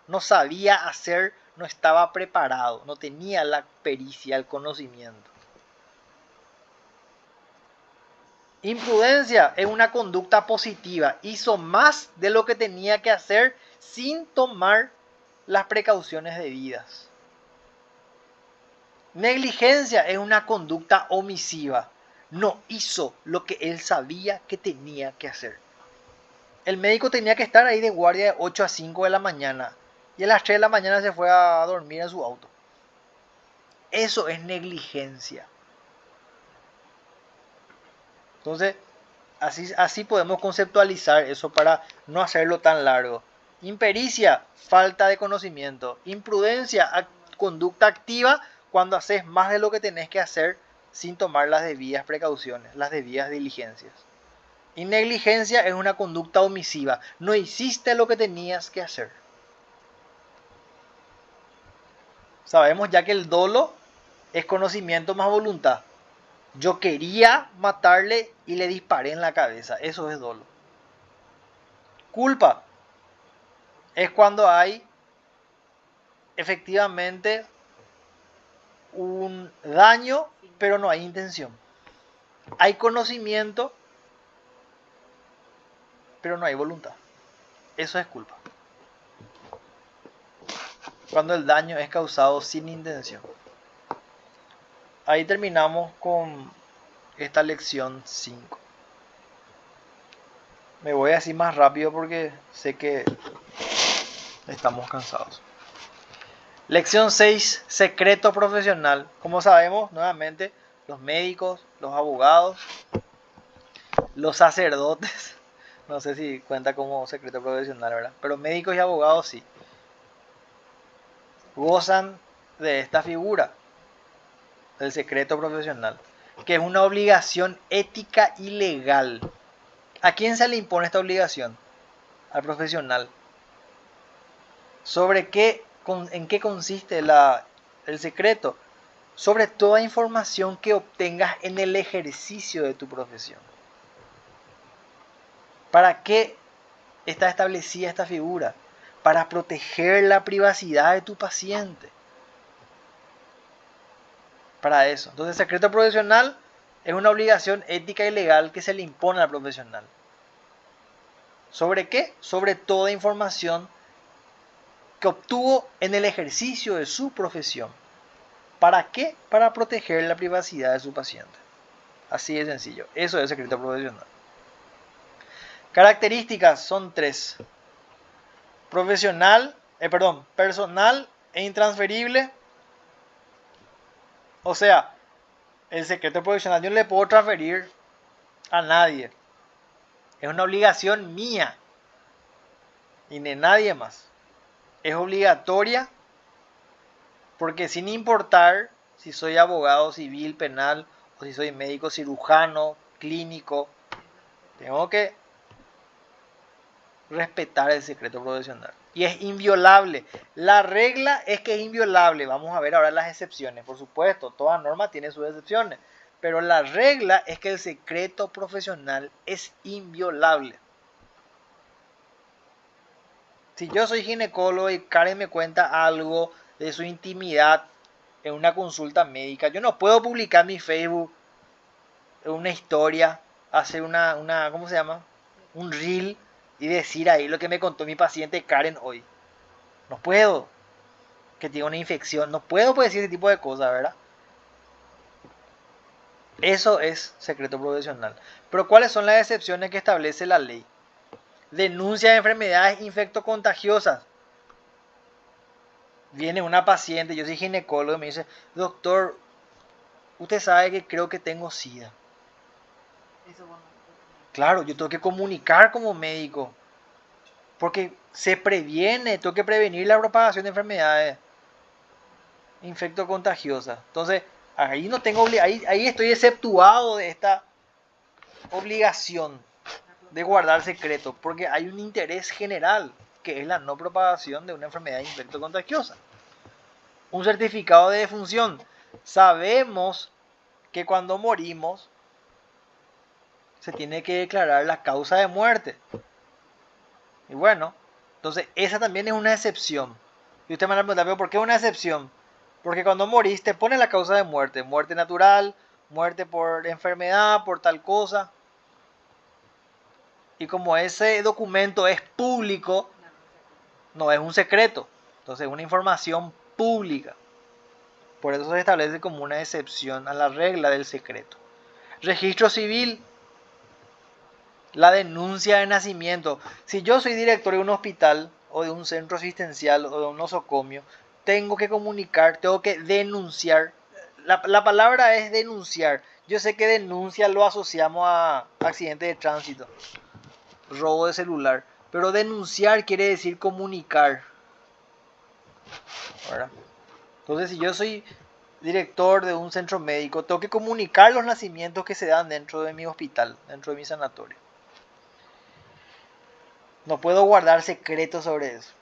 No sabía hacer, no estaba preparado, no tenía la pericia, el conocimiento. Imprudencia es una conducta positiva. Hizo más de lo que tenía que hacer sin tomar las precauciones debidas. Negligencia es una conducta omisiva. No hizo lo que él sabía que tenía que hacer. El médico tenía que estar ahí de guardia de 8 a 5 de la mañana y a las 3 de la mañana se fue a dormir en su auto. Eso es negligencia. Entonces, así podemos conceptualizar eso para no hacerlo tan largo. Impericia, falta de conocimiento. Imprudencia, conducta activa cuando haces más de lo que tenés que hacer sin tomar las debidas precauciones, las debidas diligencias. Y negligencia es una conducta omisiva. No hiciste lo que tenías que hacer. Sabemos ya que el dolo es conocimiento más voluntad. Yo quería matarle y le disparé en la cabeza. Eso es dolo. Culpa es cuando hay efectivamente un daño, pero no hay intención. Hay conocimiento, pero no hay voluntad. Eso es culpa. Cuando el daño es causado sin intención. Ahí terminamos con esta lección 5. Me voy así más rápido porque sé que estamos cansados. Lección 6. Secreto profesional. Como sabemos, nuevamente, los médicos, los abogados, los sacerdotes, no sé si cuenta como secreto profesional, ¿verdad? Pero médicos y abogados sí. Gozan de esta figura, del secreto profesional, que es una obligación ética y legal. ¿A quién se le impone esta obligación? Al profesional. ¿Sobre qué, en qué consiste el secreto? Sobre toda información que obtengas en el ejercicio de tu profesión. ¿Para qué está establecida esta figura? Para proteger la privacidad de tu paciente. Para eso. Entonces, el secreto profesional es una obligación ética y legal que se le impone al profesional. ¿Sobre qué? Sobre toda información que obtuvo en el ejercicio de su profesión. ¿Para qué? Para proteger la privacidad de su paciente. Así de sencillo. Eso es secreto profesional. Características son 3. Personal e intransferible. O sea, el secreto profesional yo no le puedo transferir a nadie. Es una obligación mía y de nadie más. Es obligatoria porque sin importar si soy abogado civil, penal o si soy médico cirujano, clínico, tengo que respetar el secreto profesional. Y es inviolable. La regla es que es inviolable. Vamos a ver ahora las excepciones. Por supuesto, toda norma tiene sus excepciones. Pero la regla es que el secreto profesional es inviolable. Si yo soy ginecólogo y Karen me cuenta algo de su intimidad en una consulta médica, yo no puedo publicar en mi Facebook una historia, hacer ¿cómo se llama? Un reel y decir ahí lo que me contó mi paciente Karen hoy. No puedo, que tiene una infección, no puedo decir ese tipo de cosas, ¿verdad? Eso es secreto profesional. Pero ¿cuáles son las excepciones que establece la ley? Denuncia de enfermedades infectocontagiosas. Viene una paciente, yo soy ginecólogo, y me dice, doctor, usted sabe que creo que tengo SIDA. Eso bueno. Claro, yo tengo que comunicar como médico, porque se previene, tengo que prevenir la propagación de enfermedades. infectocontagiosa. Entonces, ahí no tengo ahí estoy exceptuado de esta obligación de guardar secreto, porque hay un interés general, que es la no propagación de una enfermedad infectocontagiosa. Un certificado de defunción. Sabemos que cuando morimos se tiene que declarar la causa de muerte. Y bueno, entonces esa también es una excepción. Y usted me va a preguntar, ¿pero por qué una excepción? Porque cuando morís te pone la causa de muerte. Muerte natural, muerte por enfermedad, por tal cosa. Y como ese documento es público, no es un secreto. Entonces es una información pública. Por eso se establece como una excepción a la regla del secreto. Registro civil, la denuncia de nacimiento. Si yo soy director de un hospital o de un centro asistencial o de un nosocomio, tengo que comunicar, tengo que denunciar. La palabra es denunciar. Yo sé que denuncia lo asociamos a accidente de tránsito, robo de celular, pero denunciar quiere decir comunicar, ¿verdad? Entonces, si yo soy director de un centro médico, tengo que comunicar los nacimientos que se dan dentro de mi hospital, dentro de mi sanatorio. No puedo guardar secretos sobre eso.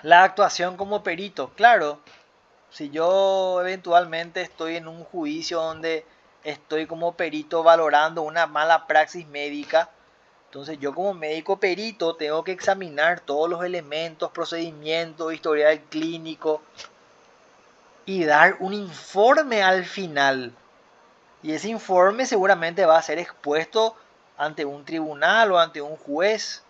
La actuación como perito, claro, si yo eventualmente estoy en un juicio donde estoy como perito valorando una mala praxis médica, entonces yo como médico perito tengo que examinar todos los elementos, procedimientos, historial clínico y dar un informe al final. Y ese informe seguramente va a ser expuesto ante un tribunal o ante un juez,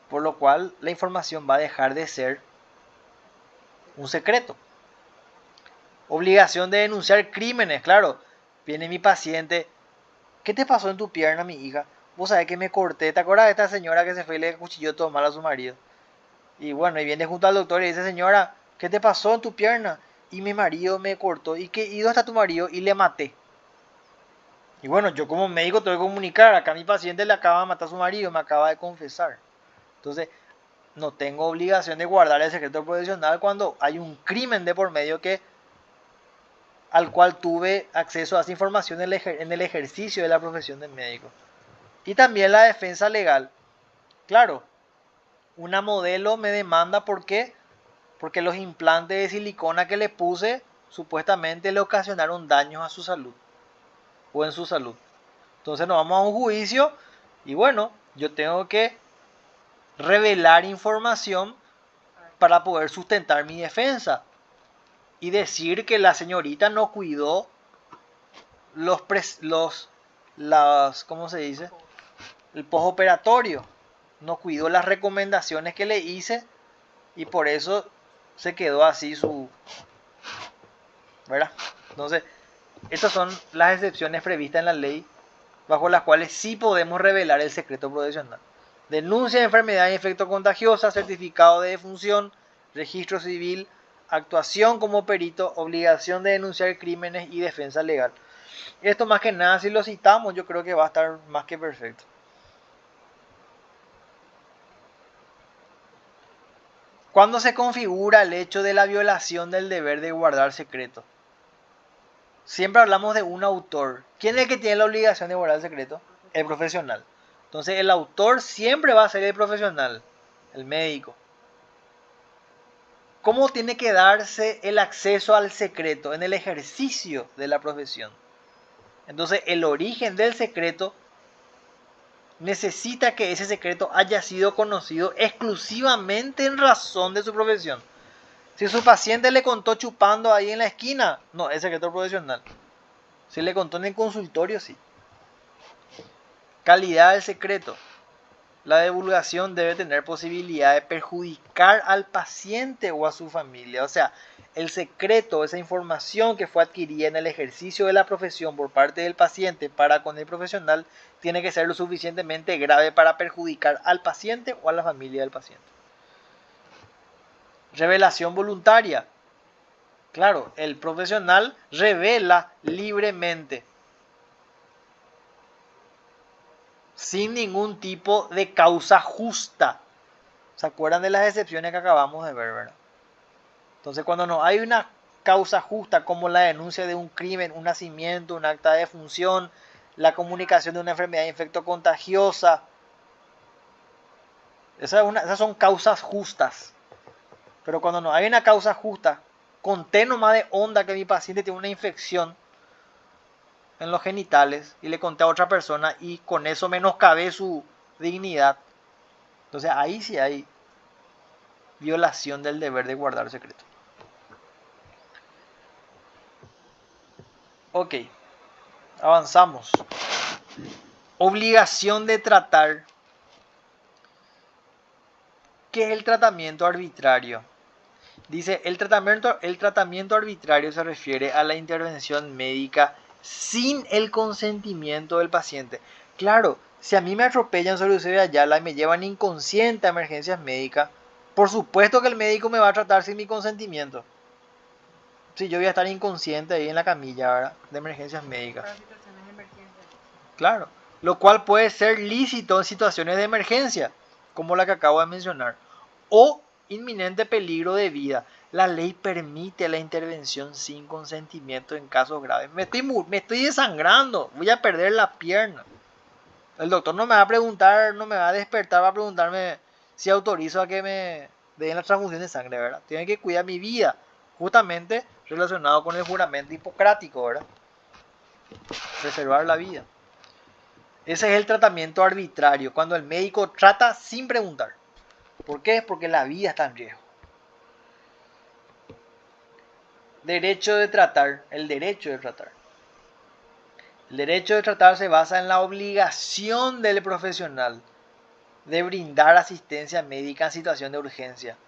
por lo cual la información va a dejar de ser un secreto. Obligación de denunciar crímenes, claro. Viene mi paciente, ¿qué te pasó en tu pierna, mi hija? Vos sabés que me corté, ¿te acuerdas de esta señora que se fue y le cuchilló todo mal a su marido? Y bueno, y viene junto al doctor y dice, señora, ¿qué te pasó en tu pierna? Y mi marido me cortó, ¿y dónde está tu marido? Y le maté. Y bueno, yo como médico tengo que comunicar, acá a mi paciente le acaba de matar a su marido, me acaba de confesar. Entonces, no tengo obligación de guardar el secreto profesional cuando hay un crimen de por medio al cual tuve acceso a esa información en el ejercicio de la profesión de médico. Y también la defensa legal. Claro, una modelo me demanda, ¿por qué? Porque los implantes de silicona que le puse supuestamente le ocasionaron daños a su salud o en su salud. Entonces nos vamos a un juicio y bueno, yo tengo que revelar información para poder sustentar mi defensa y decir que la señorita no cuidó ¿cómo se dice? El postoperatorio, no cuidó las recomendaciones que le hice y por eso se quedó así ¿verdad? Entonces, estas son las excepciones previstas en la ley bajo las cuales sí podemos revelar el secreto profesional. Denuncia de enfermedad y efecto contagiosa, certificado de defunción, registro civil, actuación como perito, obligación de denunciar crímenes y defensa legal. Esto más que nada, si lo citamos, yo creo que va a estar más que perfecto. ¿Cuándo se configura el hecho de la violación del deber de guardar secreto? Siempre hablamos de un autor. ¿Quién es el que tiene la obligación de guardar el secreto? El profesional. Entonces el autor siempre va a ser el profesional, el médico. ¿Cómo tiene que darse el acceso al secreto? En el ejercicio de la profesión. Entonces el origen del secreto necesita que ese secreto haya sido conocido exclusivamente en razón de su profesión. Si su paciente le contó chupando ahí en la esquina, no, es secreto profesional. Si le contó en el consultorio, sí. Calidad del secreto. La divulgación debe tener posibilidad de perjudicar al paciente o a su familia. O sea, el secreto, esa información que fue adquirida en el ejercicio de la profesión por parte del paciente para con el profesional, tiene que ser lo suficientemente grave para perjudicar al paciente o a la familia del paciente. Revelación voluntaria. Claro, el profesional revela libremente, sin ningún tipo de causa justa. ¿Se acuerdan de las excepciones que acabamos de ver, verdad? Entonces, cuando no hay una causa justa como la denuncia de un crimen, un nacimiento, un acta de defunción, la comunicación de una enfermedad infectocontagiosa, esas son causas justas. Pero cuando no hay una causa justa, conté nomás de onda que mi paciente tiene una infección en los genitales y le conté a otra persona y con eso menoscabé su dignidad. Entonces ahí sí hay violación del deber de guardar secreto. Ok, avanzamos. Obligación de tratar. ¿Qué es el tratamiento arbitrario? Dice, el tratamiento arbitrario se refiere a la intervención médica sin el consentimiento del paciente. Claro, si a mí me atropellan sobre Eusebio Ayala y me llevan inconsciente a emergencias médicas, por supuesto que el médico me va a tratar sin mi consentimiento. Si yo voy a estar inconsciente ahí en la camilla, ¿verdad?, de emergencias médicas. Para situaciones de emergencia. Claro, lo cual puede ser lícito en situaciones de emergencia, como la que acabo de mencionar, o inminente peligro de vida. La ley permite la intervención sin consentimiento en casos graves. Me estoy desangrando, voy a perder la pierna. El doctor no me va a preguntar, no me va a despertar, va a preguntarme si autorizo a que me den la transfusión de sangre, ¿verdad? Tiene que cuidar mi vida, justamente relacionado con el juramento hipocrático, ¿verdad? Preservar la vida. Ese es el tratamiento arbitrario, cuando el médico trata sin preguntar. ¿Por qué? Porque la vida está en riesgo. Derecho de tratar, el derecho de tratar. El derecho de tratar se basa en la obligación del profesional de brindar asistencia médica en situación de urgencia,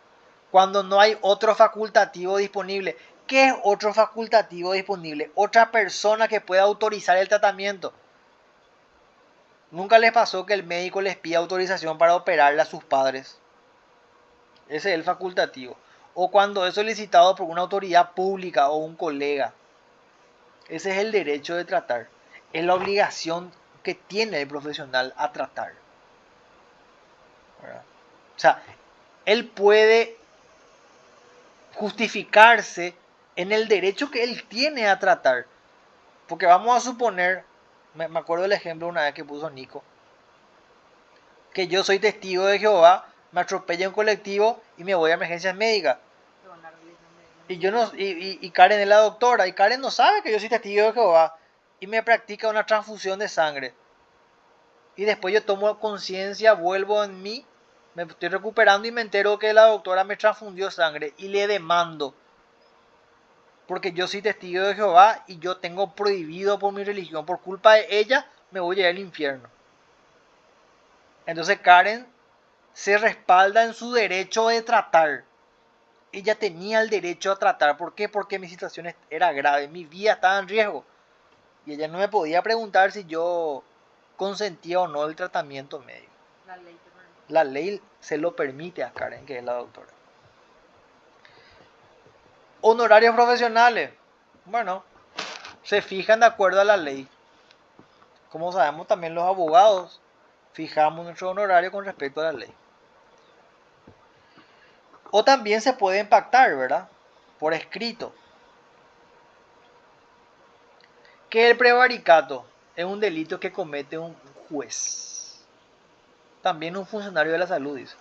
cuando no hay otro facultativo disponible. ¿Qué es otro facultativo disponible? Otra persona que pueda autorizar el tratamiento. ¿Nunca les pasó que el médico les pida autorización para operarle a sus padres? Ese es el facultativo. O cuando es solicitado por una autoridad pública o un colega. Ese es el derecho de tratar. Es la obligación que tiene el profesional a tratar. ¿Verdad? O sea, él puede justificarse en el derecho que él tiene a tratar. Porque vamos a suponer, me acuerdo del ejemplo una vez que puso Nico, que yo soy testigo de Jehová, me atropella un colectivo y me voy a emergencias médicas. Y yo no, y Karen es la doctora, y Karen no sabe que yo soy testigo de Jehová, y me practica una transfusión de sangre. Y después yo tomo conciencia, vuelvo en mí, me estoy recuperando y me entero que la doctora me transfundió sangre y le demando. Porque yo soy testigo de Jehová y yo tengo prohibido por mi religión, por culpa de ella me voy a ir al infierno. Entonces Karen se respalda en su derecho de tratar. Ella tenía el derecho a tratar. ¿Por qué? Porque mi situación era grave, mi vida estaba en riesgo. Y ella no me podía preguntar si yo consentía o no el tratamiento médico. La ley se lo permite a Karen, que es la doctora. Honorarios profesionales. Bueno, se fijan de acuerdo a la ley. Como sabemos, también los abogados fijamos nuestro honorario con respecto a la ley. O también se puede pactar, ¿verdad? Por escrito. Que el prevaricato es un delito que comete un juez. También un funcionario de la salud, dice.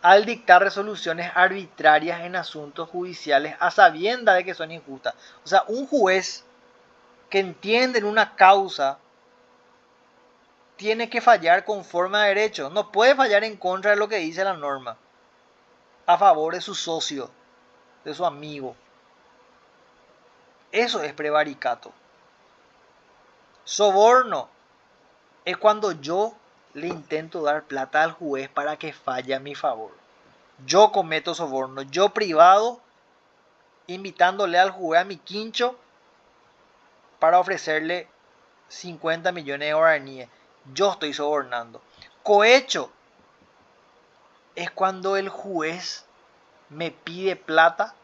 Al dictar resoluciones arbitrarias en asuntos judiciales a sabienda de que son injustas. O sea, un juez que entiende en una causa tiene que fallar conforme a derecho. No puede fallar en contra de lo que dice la norma. A favor de su socio, de su amigo. Eso es prevaricato. Soborno es cuando yo le intento dar plata al juez para que falle a mi favor. Yo cometo soborno. Yo privado, invitándole al juez a mi quincho para ofrecerle 50 millones de guaraníes. Yo estoy sobornando. Cohecho es cuando el juez me pide plata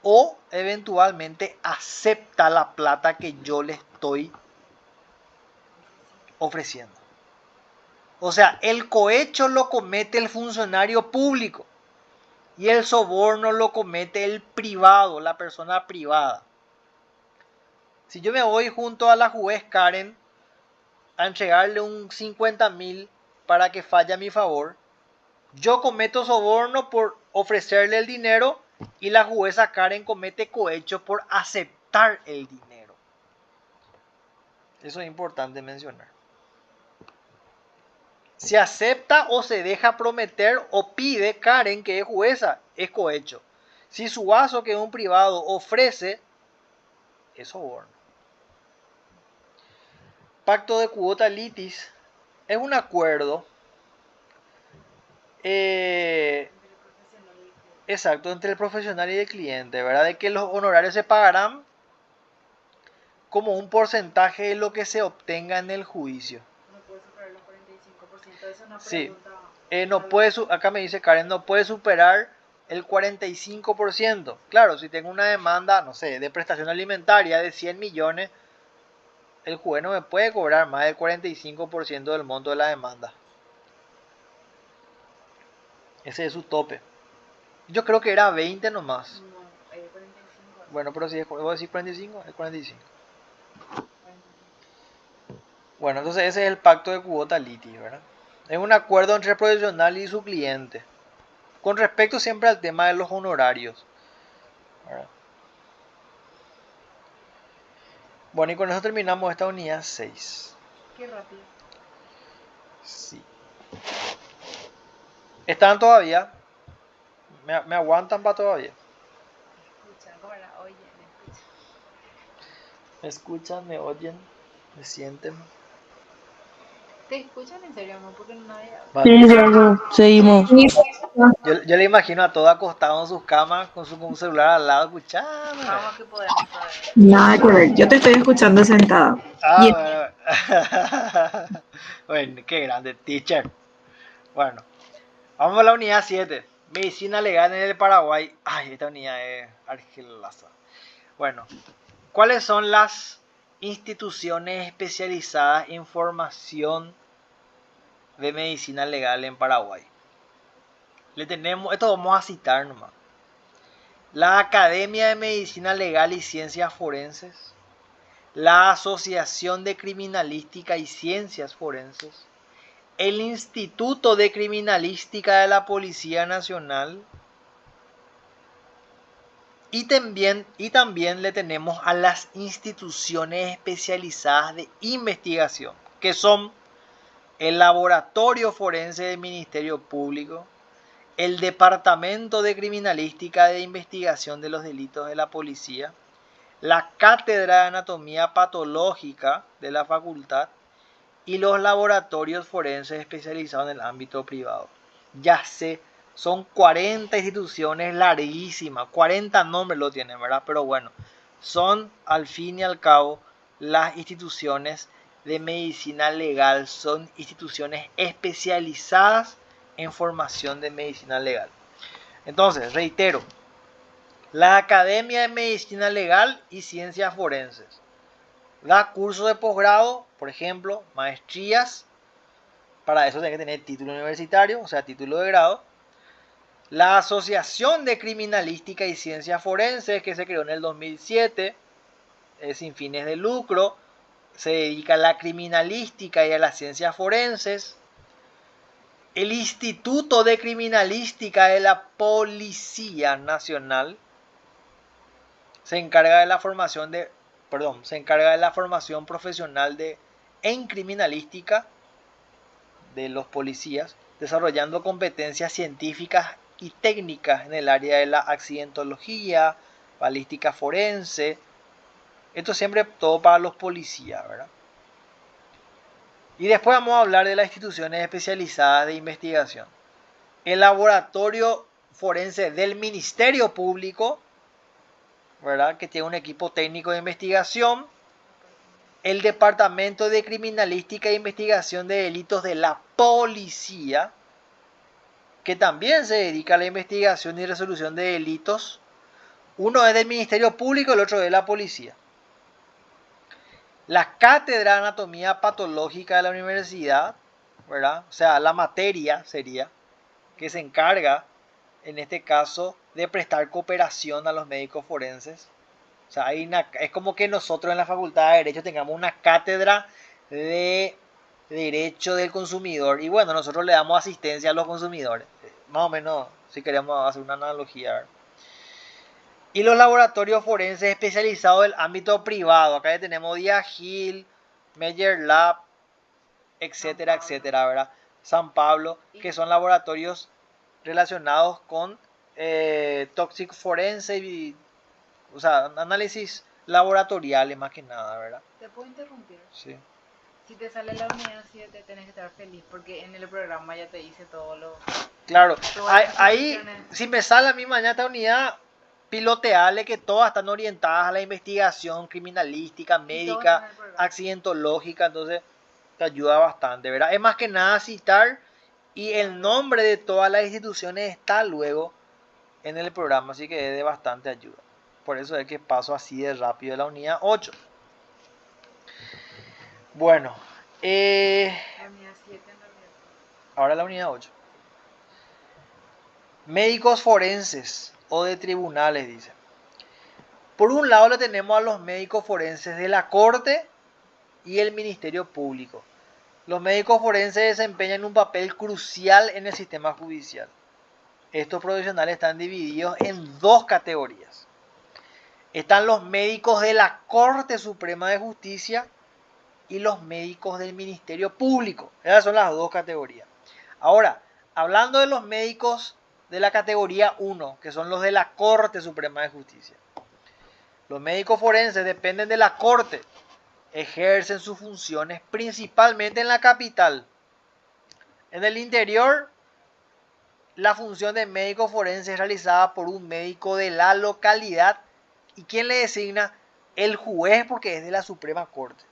o eventualmente acepta la plata que yo le estoy ofreciendo. O sea, el cohecho lo comete el funcionario público. y el soborno lo comete el privado, la persona privada. Si yo me voy junto a la juez Karen a entregarle un 50.000 para que falle a mi favor, yo cometo soborno por ofrecerle el dinero y la jueza Karen comete cohecho por aceptar el dinero. Eso es importante mencionar. Si acepta o se deja prometer o pide Karen, que es jueza, es cohecho. Si Suazo, que es un privado, ofrece, es soborno. Pacto de cuota litis es un acuerdo exacto entre el profesional y el cliente, ¿verdad? De que los honorarios se pagarán como un porcentaje de lo que se obtenga en el juicio. No puede superar los 45%. Esa es una Sí, pregunta. acá me dice Karen, no puede superar el 45%. Claro, si tengo una demanda, no sé, de prestación alimentaria de 100 millones, el juez no me puede cobrar más del 45% del monto de la demanda. Ese es su tope. Yo creo que era 20 nomás. No, 45. Bueno, pero si vos decís 45, es 45. Bueno, entonces ese es el pacto de cuota litis, ¿verdad? Es un acuerdo entre el profesional y su cliente. Con respecto siempre al tema de los honorarios, ¿verdad? Bueno, y con eso terminamos esta unidad 6. Qué rápido. Sí. ¿Están todavía? ¿Me aguantan para todavía? Escuchan, ¿cómo era? Oye, me escuchan. ¿Me escuchan? ¿Me oyen? ¿Me sienten? ¿Te escuchan en serio, amor? Porque nadie habla. Vale. Sí, Diego, seguimos. Yo le imagino a todos acostados en sus camas con su celular al lado escuchando. Vamos que podemos saber. Nada que ver. Yo te estoy escuchando sentada. Y Ah, bueno. Bueno, qué grande, teacher. Bueno, vamos a la unidad 7. Medicina legal en el Paraguay. Ay, esta unidad es argilaza. Bueno, ¿cuáles son las instituciones especializadas en formación de medicina legal en Paraguay? Esto vamos a citar nomás. La Academia de Medicina Legal y Ciencias Forenses, la Asociación de Criminalística y Ciencias Forenses, el Instituto de Criminalística de la Policía Nacional y también le tenemos a las instituciones especializadas de investigación, que son el Laboratorio Forense del Ministerio Público, el Departamento de Criminalística de Investigación de los Delitos de la Policía, la Cátedra de Anatomía Patológica de la Facultad y los laboratorios forenses especializados en el ámbito privado. Ya sé, son 40 instituciones larguísimas, 40 nombres lo tienen, ¿verdad? Pero bueno, son al fin y al cabo las instituciones de medicina legal, son instituciones especializadas en formación de medicina legal. Entonces, reitero, la Academia de Medicina Legal y Ciencias Forenses da cursos de posgrado, por ejemplo, maestrías. Para eso tiene que tener título universitario, o sea, título de grado. La Asociación de Criminalística y Ciencias Forenses, que se creó en el 2007, es sin fines de lucro, se dedica a la criminalística y a las ciencias forenses. El Instituto de Criminalística de la Policía Nacional se encarga de la formación profesional en criminalística de los policías, desarrollando competencias científicas y técnicas en el área de la accidentología, balística forense. Esto siempre todo para los policías, ¿verdad? Y después vamos a hablar de las instituciones especializadas de investigación. El Laboratorio Forense del Ministerio Público, ¿verdad? Que tiene un equipo técnico de investigación. El Departamento de Criminalística e Investigación de Delitos de la Policía, que también se dedica a la investigación y resolución de delitos. Uno es del Ministerio Público, el otro de la Policía. La Cátedra de Anatomía Patológica de la Universidad, ¿verdad? O sea, la materia sería que se encarga en este caso, de prestar cooperación a los médicos forenses. O sea, es como que nosotros en la Facultad de Derecho tengamos una cátedra de derecho del consumidor. Y bueno, nosotros le damos asistencia a los consumidores. Más o menos, si queremos hacer una analogía, ¿verdad? Y los laboratorios forenses especializados del ámbito privado. Acá ya tenemos Diagil, Meyer Lab, etcétera, etcétera, ¿verdad? San Pablo, que son laboratorios relacionados con toxic forense y, o sea, análisis laboratoriales más que nada, ¿verdad? ¿Te puedo interrumpir? Sí. Si te sale la unidad 7 tenés que estar feliz porque en el programa ya te hice todo lo... Claro, todas ahí, las instrucciones. si me sale a mí mañana esta unidad, piloteale que todas están orientadas a la investigación criminalística, Y todo está médica, en el programa. accidentológica, entonces te ayuda bastante, ¿verdad? Es más que nada citar y el nombre de todas las instituciones está luego en el programa, así que es de bastante ayuda. Por eso es que paso así de rápido de la unidad 8. Bueno, La unidad 7 en realidad. ahora la unidad 8. Médicos forenses o de tribunales, dice. Por un lado le tenemos a los médicos forenses de la Corte y el Ministerio Público. Los médicos forenses desempeñan un papel crucial en el sistema judicial. Estos profesionales están divididos en dos categorías. Están los médicos de la Corte Suprema de Justicia y los médicos del Ministerio Público. Esas son las dos categorías. Ahora, hablando de los médicos de la categoría 1, que son los de la Corte Suprema de Justicia. Los médicos forenses dependen de la Corte, ejercen sus funciones principalmente en la capital. En el interior, la función de médico forense es realizada por un médico de la localidad y quien le designa el juez porque es de la Suprema Corte.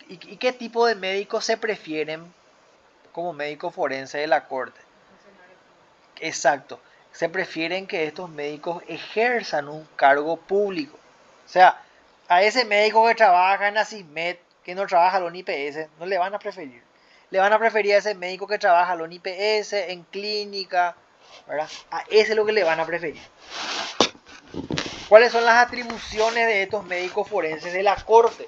¿Y qué tipo de médicos se prefieren como médico forense de la Corte? Exacto. Se prefieren que estos médicos ejerzan un cargo público. O sea, a ese médico que trabaja en ASISMED, que no trabaja en la IPS, no le van a preferir. Le van a preferir a ese médico que trabaja en la IPS, en clínica, ¿verdad? A ese es lo que le van a preferir. ¿Cuáles son las atribuciones de estos médicos forenses de la Corte?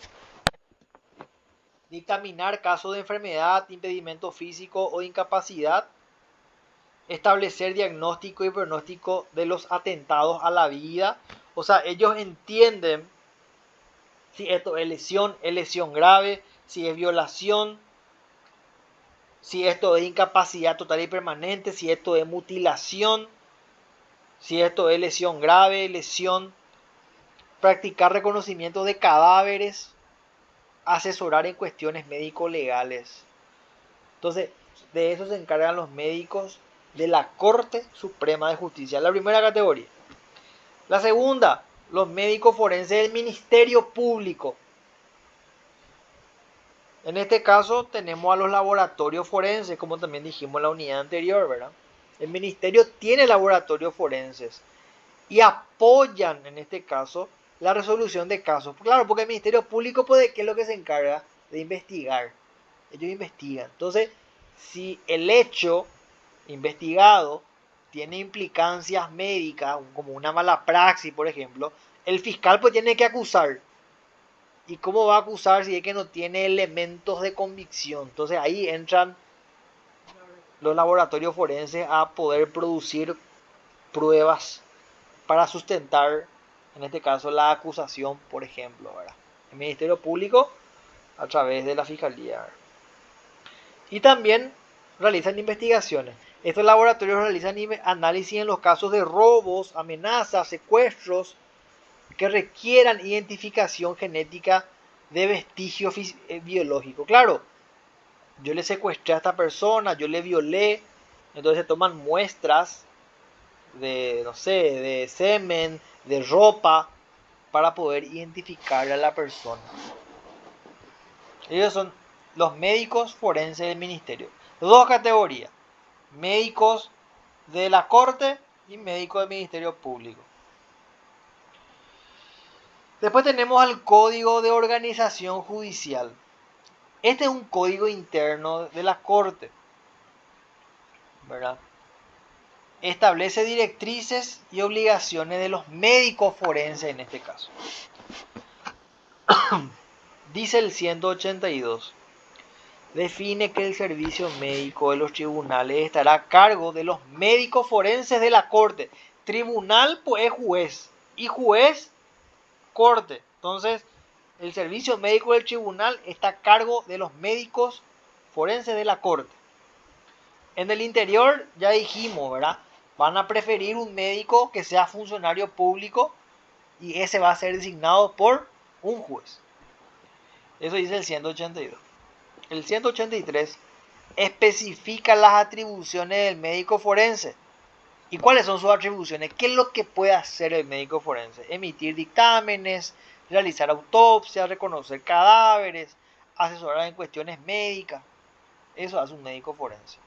Dictaminar casos de enfermedad, impedimento físico o incapacidad, establecer diagnóstico y pronóstico de los atentados a la vida. O sea, ellos entienden si esto es lesión grave, si es violación, si esto es incapacidad total y permanente, si esto es mutilación, si esto es lesión grave, lesión, practicar reconocimiento de cadáveres, asesorar en cuestiones médico-legales. Entonces, de eso se encargan los médicos de la Corte Suprema de Justicia, la primera categoría. La segunda, los médicos forenses del Ministerio Público. En este caso tenemos a los laboratorios forenses, como también dijimos en la unidad anterior, ¿verdad? El ministerio tiene laboratorios forenses y apoyan, en este caso, la resolución de casos. Claro, porque el Ministerio Público, ¿qué es lo que se encarga? De investigar. Ellos investigan. Entonces, si el hecho investigado tiene implicancias médicas, como una mala praxis, por ejemplo, el fiscal pues tiene que acusar. ¿Y cómo va a acusar si es que no tiene elementos de convicción? Entonces ahí entran los laboratorios forenses a poder producir pruebas para sustentar, en este caso, la acusación, por ejemplo, ¿verdad? El Ministerio Público a través de la Fiscalía, ¿verdad? Y también realizan investigaciones. Estos laboratorios realizan análisis en los casos de robos, amenazas, secuestros que requieran identificación genética de vestigio biológico. Claro, yo le secuestré a esta persona, yo le violé, entonces se toman muestras de, no sé, de semen, de ropa, para poder identificar a la persona. Ellos son los médicos forenses del ministerio. Dos categorías: médicos de la Corte y médicos del Ministerio Público. Después tenemos el Código de Organización Judicial. Este es un código interno de la Corte. ¿verdad? Establece directrices y obligaciones de los médicos forenses en este caso. Dice el 182. Define que el servicio médico de los tribunales estará a cargo de los médicos forenses de la corte. Tribunal pues es juez y juez corte. Entonces, el servicio médico del tribunal está a cargo de los médicos forenses de la corte. En el interior ya dijimos, ¿verdad? Van a preferir un médico que sea funcionario público y ese va a ser designado por un juez. Eso dice el 182. El 183 especifica las atribuciones del médico forense. ¿Y cuáles son sus atribuciones? ¿Qué es lo que puede hacer el médico forense? Emitir dictámenes, realizar autopsias, reconocer cadáveres, asesorar en cuestiones médicas. Eso hace un médico forense.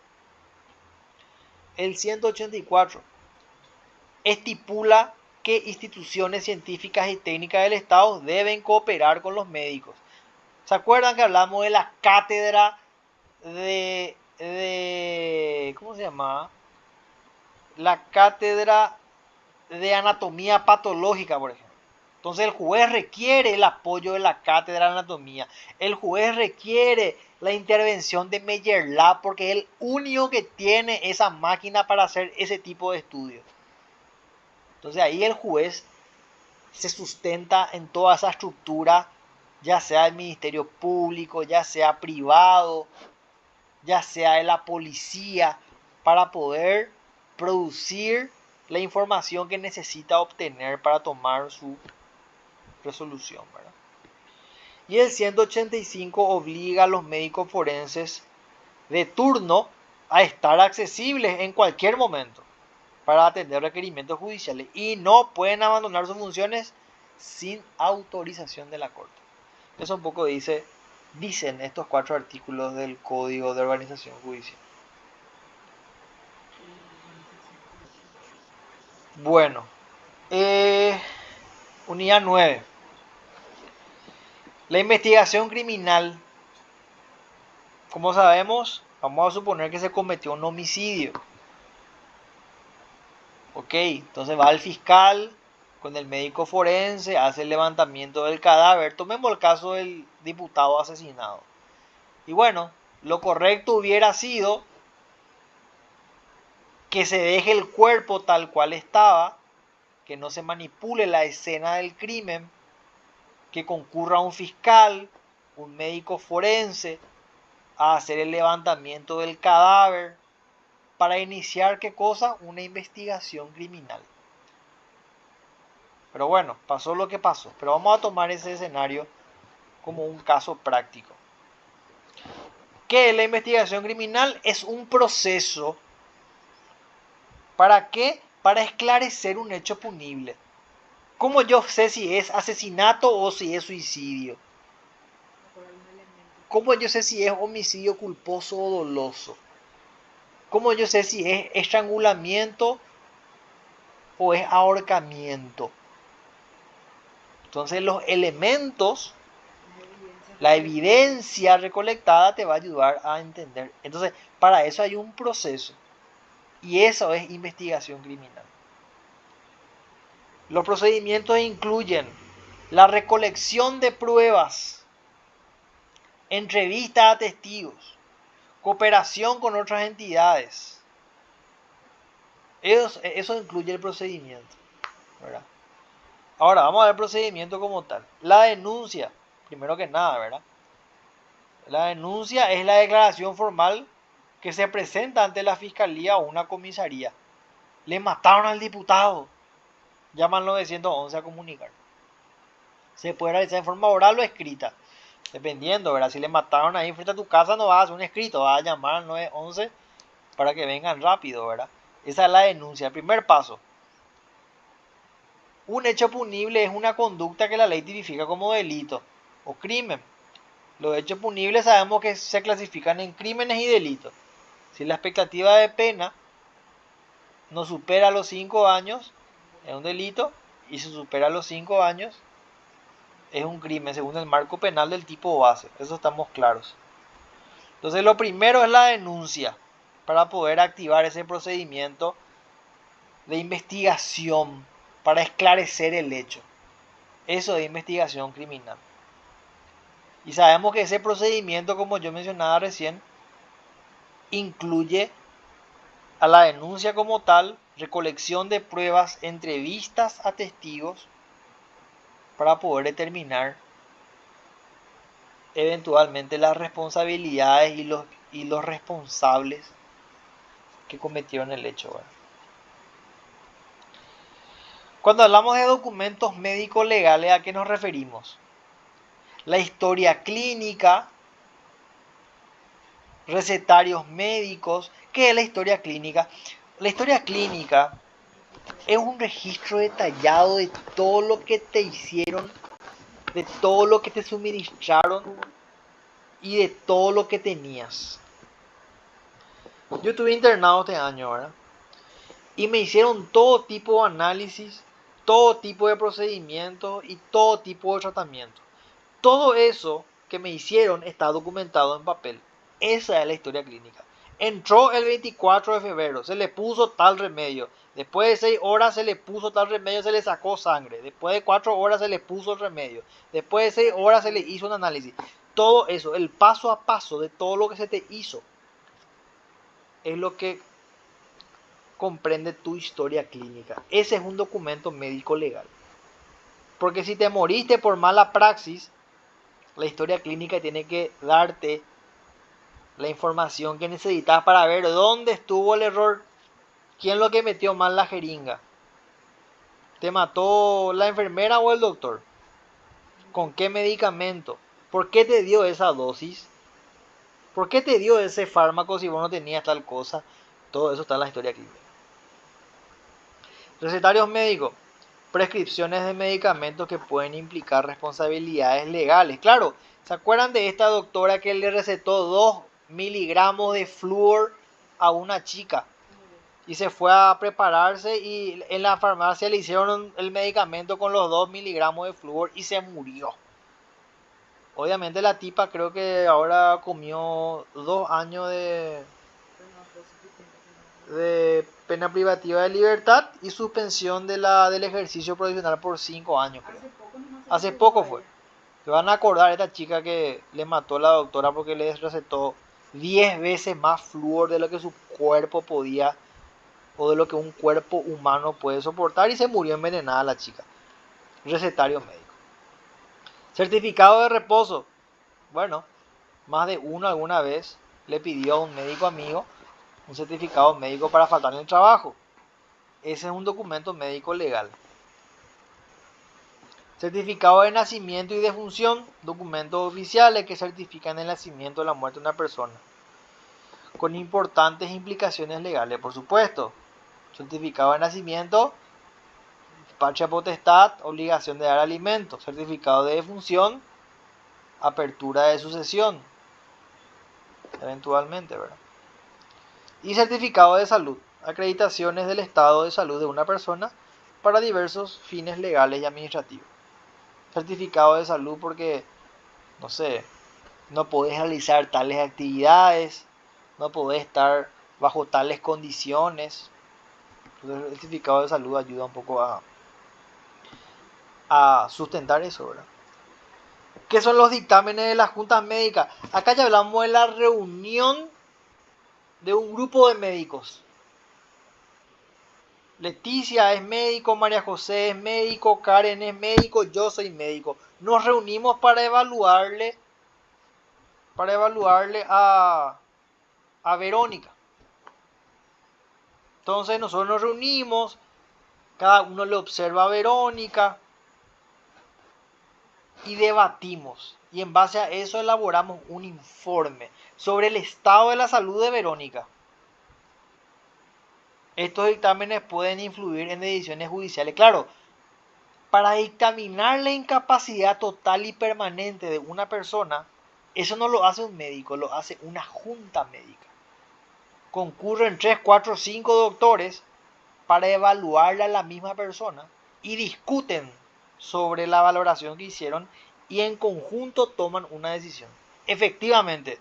El 184 estipula que instituciones científicas y técnicas del Estado deben cooperar con los médicos. ¿Se acuerdan que hablamos de la cátedra ¿cómo se llama? La cátedra de anatomía patológica, por ejemplo? Entonces el juez requiere el apoyo de la cátedra de anatomía. El juez requiere la intervención de Meyer Lab porque es el único que tiene esa máquina para hacer ese tipo de estudios. Entonces ahí el juez se sustenta en toda esa estructura, ya sea del Ministerio Público, ya sea privado, ya sea de la policía, para poder producir la información que necesita obtener para tomar su resolución, ¿verdad? Y el 185 obliga a los médicos forenses de turno a estar accesibles en cualquier momento para atender requerimientos judiciales y no pueden abandonar sus funciones sin autorización de la Corte. Eso un poco dicen estos 4 artículos del Código de Organización Judicial. Bueno, unidad 9. La investigación criminal. Como sabemos, vamos a suponer que se cometió un homicidio. Ok, entonces va el fiscal con el médico forense, hace el levantamiento del cadáver. Tomemos el caso del diputado asesinado. Y bueno, lo correcto hubiera sido que se deje el cuerpo tal cual estaba, que no se manipule la escena del crimen, que concurra un fiscal, un médico forense, a hacer el levantamiento del cadáver, para iniciar, ¿qué cosa? Una investigación criminal. Pero bueno, pasó lo que pasó. Pero vamos a tomar ese escenario como un caso práctico. ¿Qué es la investigación criminal? Es un proceso. ¿Para qué? Para esclarecer un hecho punible. ¿Cómo yo sé si es asesinato o si es suicidio? ¿Cómo yo sé si es homicidio culposo o doloso? ¿Cómo yo sé si es estrangulamiento o es ahorcamiento? Entonces los elementos, la evidencia recolectada te va a ayudar a entender. Entonces, para eso hay un proceso. Y eso es investigación criminal. Los procedimientos incluyen la recolección de pruebas, entrevista a testigos, cooperación con otras entidades. Eso incluye el procedimiento, ¿verdad? Ahora vamos a ver el procedimiento como tal. La denuncia, primero que nada, ¿verdad? La denuncia es la declaración formal que se presenta ante la fiscalía o una comisaría. Le mataron al diputado. Llama al 911 a comunicar. Se puede realizar en forma oral o escrita. Dependiendo, ¿verdad? Si le mataron ahí frente a tu casa, no vas a hacer un escrito, vas a llamar al 911 para que vengan rápido, ¿verdad? Esa es la denuncia, el primer paso. Un hecho punible es una conducta que la ley tipifica como delito o crimen. Los hechos punibles sabemos que se clasifican en crímenes y delitos. Si la expectativa de pena no supera los 5 años, es un delito, y si supera los 5 años, es un crimen según el marco penal del tipo base. Eso estamos claros. Entonces lo primero es la denuncia. para poder activar ese procedimiento de investigación para esclarecer el hecho. Eso de investigación criminal. Y sabemos que ese procedimiento, como yo mencionaba recién, incluye a la denuncia como tal, recolección de pruebas, entrevistas a testigos para poder determinar eventualmente las responsabilidades y los responsables que cometieron el hecho. ¿Verdad? Cuando hablamos de documentos médicos legales, ¿a qué nos referimos? La historia clínica, recetarios médicos. ¿Qué es la historia clínica? La historia clínica es un registro detallado de todo lo que te hicieron, de todo lo que te suministraron y de todo lo que tenías. Yo estuve internado este año, ¿verdad? Y me hicieron todo tipo de análisis, todo tipo de procedimientos y todo tipo de tratamiento. Todo eso que me hicieron está documentado en papel. Esa es la historia clínica. Entró el 24 de febrero, se le puso tal remedio. Después de 6 horas se le puso tal remedio, se le sacó sangre. Después de 4 horas se le puso el remedio. Después de 6 horas se le hizo un análisis. Todo eso, el paso a paso de todo lo que se te hizo, es lo que comprende tu historia clínica. Ese es un documento médico legal. Porque si te moriste por mala praxis, la historia clínica tiene que darte la información que necesitas para ver dónde estuvo el error, quién lo que metió mal la jeringa. ¿Te mató la enfermera o el doctor? ¿Con qué medicamento? ¿Por qué te dio esa dosis? ¿Por qué te dio ese fármaco si vos no tenías tal cosa? Todo eso está en la historia clínica. Recetarios médicos. Prescripciones de medicamentos que pueden implicar responsabilidades legales. Claro, ¿se acuerdan de esta doctora que le recetó 2 miligramos de flúor a una chica? Y se fue a prepararse y en la farmacia le hicieron el medicamento con los 2 miligramos de flúor y se murió. Obviamente la tipa creo que ahora comió 2 años de pena privativa de libertad y suspensión del ejercicio profesional por 5 años. Creo. Hace poco fue. Se van a acordar a esta chica que le mató a la doctora porque le recetó 10 veces más flúor de lo que su cuerpo podía o de lo que un cuerpo humano puede soportar y se murió envenenada la chica. Recetario médico. Certificado de reposo. Bueno, más de uno alguna vez le pidió a un médico amigo un certificado médico para faltar en el trabajo. Ese es un documento médico legal. Certificado de nacimiento y defunción, documentos oficiales que certifican el nacimiento o la muerte de una persona, con importantes implicaciones legales, por supuesto. Certificado de nacimiento, patria potestad, obligación de dar alimento. Certificado de defunción, apertura de sucesión, eventualmente, ¿verdad? Y certificado de salud, acreditaciones del estado de salud de una persona para diversos fines legales y administrativos. Certificado de salud porque, no sé, no podés realizar tales actividades, no podés estar bajo tales condiciones. Entonces, el certificado de salud ayuda un poco a sustentar eso, ¿verdad? ¿Qué son los dictámenes de las juntas médicas? Acá ya hablamos de la reunión de un grupo de médicos. Leticia es médico, María José es médico, Karen es médico, yo soy médico. Nos reunimos para evaluarle a Verónica. Entonces nosotros nos reunimos, cada uno le observa a Verónica y debatimos. Y en base a eso elaboramos un informe sobre el estado de la salud de Verónica. Estos dictámenes pueden influir en decisiones judiciales. Claro, para dictaminar la incapacidad total y permanente de una persona, eso no lo hace un médico, lo hace una junta médica. Concurren 3, 4, 5 doctores para evaluarle a la misma persona y discuten sobre la valoración que hicieron y en conjunto toman una decisión. Efectivamente,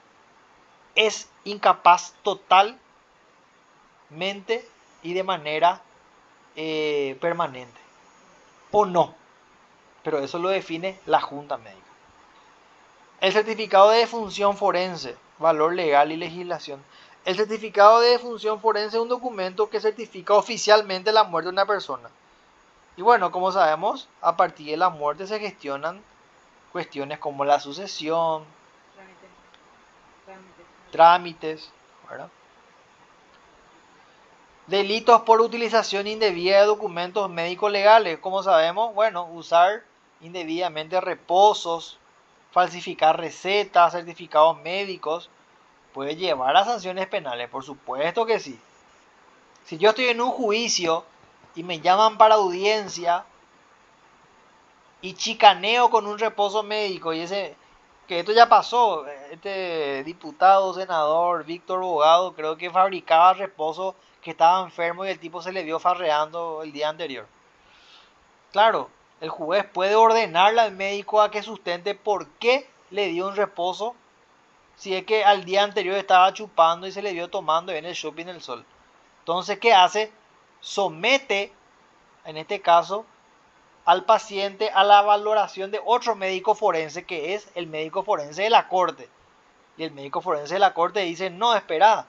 es incapaz total y de manera permanente. O no. Pero eso lo define la Junta Médica. El certificado de defunción forense, valor legal y legislación. El certificado de defunción forense es un documento que certifica oficialmente la muerte de una persona. Y bueno, como sabemos, a partir de la muerte se gestionan cuestiones como la sucesión, trámites, ¿verdad? Delitos por utilización indebida de documentos médicos legales. Como sabemos, bueno, usar indebidamente reposos, falsificar recetas, certificados médicos, puede llevar a sanciones penales, por supuesto que sí. Si yo estoy en un juicio y me llaman para audiencia y chicaneo con un reposo médico y que esto ya pasó, este diputado, senador, Víctor Bogado, creo que fabricaba reposo que estaba enfermo y el tipo se le vio farreando el día anterior. Claro, el juez puede ordenarle al médico a que sustente por qué le dio un reposo si es que al día anterior estaba chupando y se le vio tomando en el shopping El Sol. Entonces, ¿qué hace? Somete, en este caso, al paciente a la valoración de otro médico forense, que es el médico forense de la corte. Y el médico forense de la corte dice, no, espera,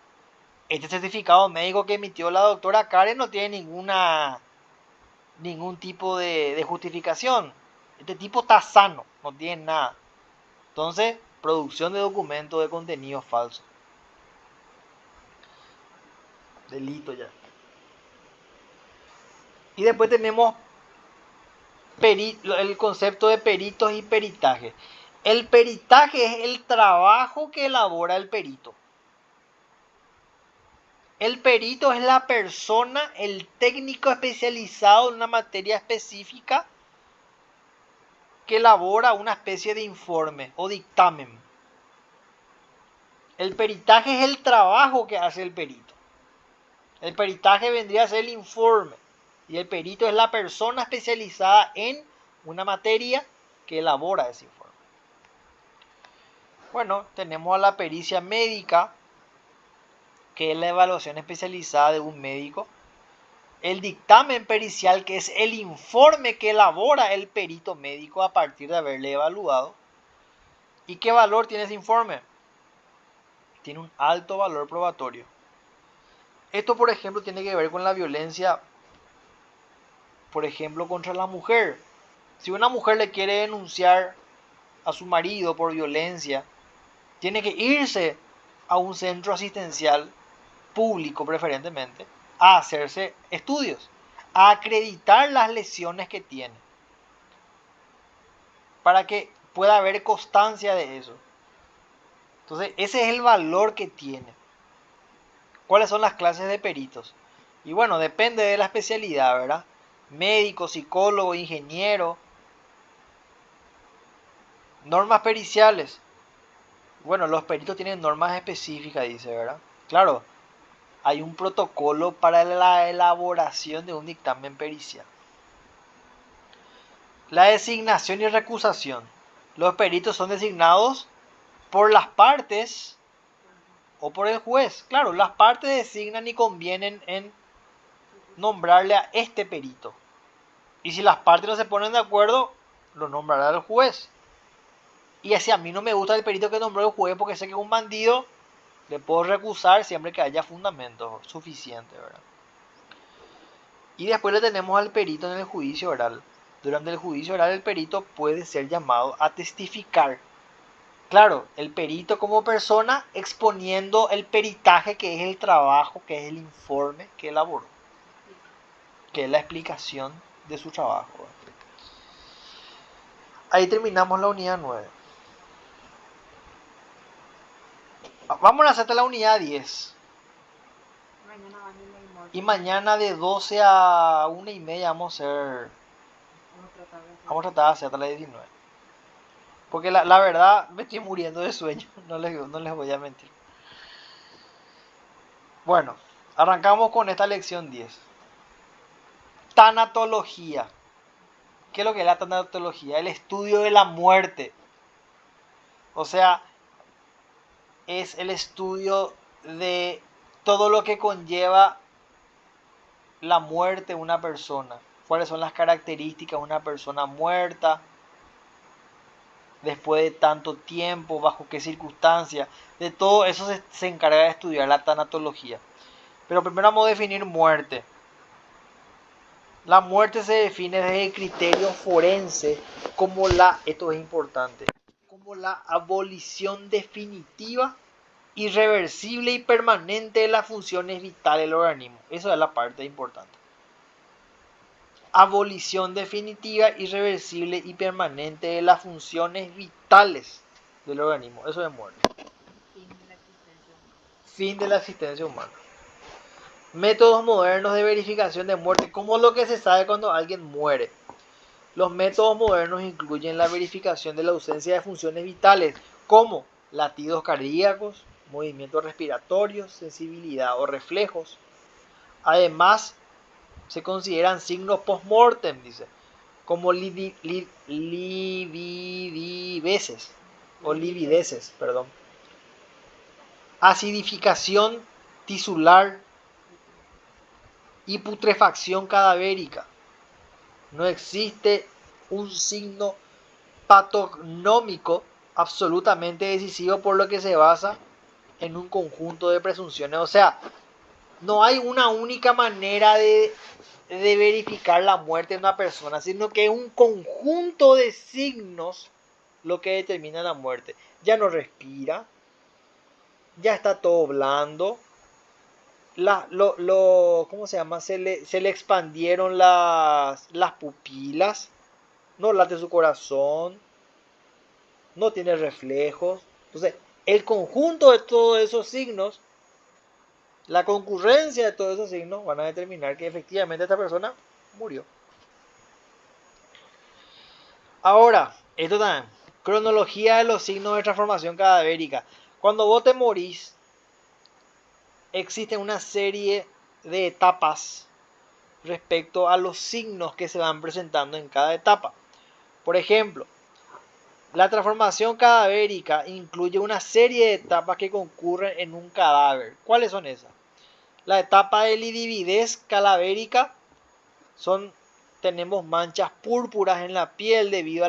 este certificado médico que emitió la doctora Karen no tiene ningún tipo de justificación. Este tipo está sano, no tiene nada. Entonces, producción de documentos de contenido falso. Delito ya. Y después tenemos el concepto de peritos y peritaje. El peritaje es el trabajo que elabora el perito. El perito es la persona, el técnico especializado en una materia específica que elabora una especie de informe o dictamen. El peritaje es el trabajo que hace el perito. El peritaje vendría a ser el informe y el perito es la persona especializada en una materia que elabora ese informe. Bueno, tenemos a la pericia médica, que es la evaluación especializada de un médico. El dictamen pericial, que es el informe que elabora el perito médico a partir de haberle evaluado. ¿Y qué valor tiene ese informe? Tiene un alto valor probatorio. Esto, por ejemplo, tiene que ver con la violencia, por ejemplo, contra la mujer. Si una mujer le quiere denunciar a su marido por violencia, tiene que irse a un centro asistencial público preferentemente, a hacerse estudios, a acreditar las lesiones que tiene, para que pueda haber constancia de eso. Entonces, ese es el valor que tiene. ¿Cuáles son las clases de peritos? Y bueno, depende de la especialidad, ¿verdad? Médico, psicólogo, ingeniero. Normas periciales. Bueno, los peritos tienen normas específicas, dice, ¿verdad? Claro, hay un protocolo para la elaboración de un dictamen pericial. La designación y recusación. Los peritos son designados por las partes o por el juez. Claro, las partes designan y convienen en nombrarle a este perito. Y si las partes no se ponen de acuerdo, lo nombrará el juez. Y si a mí no me gusta el perito que nombró el juez porque sé que es un bandido, le puedo recusar siempre que haya fundamentos suficientes, ¿verdad? Y después le tenemos al perito en el juicio oral. Durante el juicio oral el perito puede ser llamado a testificar. Claro, el perito como persona exponiendo el peritaje, que es el trabajo, que es el informe que elaboró, que es la explicación de su trabajo. Ahí terminamos la unidad 9. Vamos a hacer la unidad 10. Mañana van en el molde. Y mañana de 12 a 1:30 vamos a tratar de hacer hasta la 19. Porque la verdad me estoy muriendo de sueño, no les voy a mentir. Bueno, arrancamos con esta lección 10. Tanatología. ¿Qué es lo que es la tanatología? El estudio de la muerte. O sea, es el estudio de todo lo que conlleva la muerte de una persona, cuáles son las características de una persona muerta, después de tanto tiempo, bajo qué circunstancias, de todo eso se encarga de estudiar la tanatología. Pero primero vamos a definir muerte. La muerte se define desde el criterio forense como esto es importante, como la abolición definitiva, irreversible y permanente de las funciones vitales del organismo. Esa es la parte importante. Abolición definitiva, irreversible y permanente de las funciones vitales del organismo. Eso es muerte. Fin de la existencia humana. Fin de la existencia humana. Métodos modernos de verificación de muerte. ¿Cómo es lo que se sabe cuando alguien muere? Los métodos modernos incluyen la verificación de la ausencia de funciones vitales, como latidos cardíacos, movimientos respiratorios, sensibilidad o reflejos. Además, se consideran signos post-mortem, dice, como livideces, acidificación tisular y putrefacción cadavérica. No existe un signo patognómico absolutamente decisivo, por lo que se basa en un conjunto de presunciones. O sea, no hay una única manera de verificar la muerte de una persona, sino que es un conjunto de signos lo que determina la muerte. Ya no respira, ya está todo blando, ¿cómo se llama? Se le expandieron las pupilas, no late su corazón, no tiene reflejos. Entonces, el conjunto de todos esos signos, la concurrencia de todos esos signos van a determinar que efectivamente esta persona murió. Ahora, esto también, cronología de los signos de transformación cadavérica. Cuando vos te morís, existe una serie de etapas respecto a los signos que se van presentando en cada etapa. Por ejemplo, la transformación cadavérica incluye una serie de etapas que concurren en un cadáver. ¿Cuáles son esas? La etapa de lividez cadavérica tenemos manchas púrpuras en la piel debido a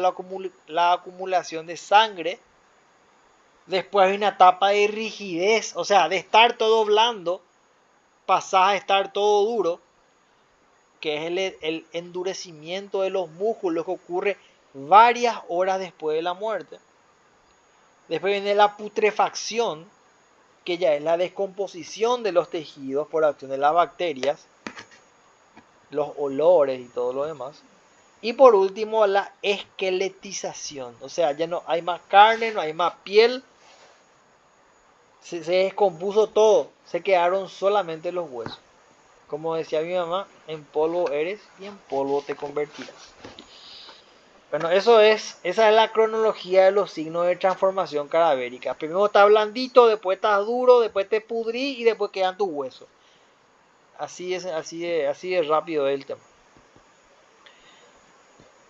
la acumulación de sangre. Después hay una etapa de rigidez, o sea, de estar todo blando, pasás a estar todo duro, que es el endurecimiento de los músculos que ocurre varias horas después de la muerte. Después viene la putrefacción, que ya es la descomposición de los tejidos por acción de las bacterias, los olores y todo lo demás. Y por último, la esqueletización, o sea, ya no hay más carne, no hay más piel, se descompuso todo, se quedaron solamente los huesos. Como decía mi mamá, en polvo eres y en polvo te convertirás. Bueno, esa es la cronología de los signos de transformación cadavérica. Primero está blandito, después está duro, después te pudrí y después quedan tus huesos. Así de rápido es el tema.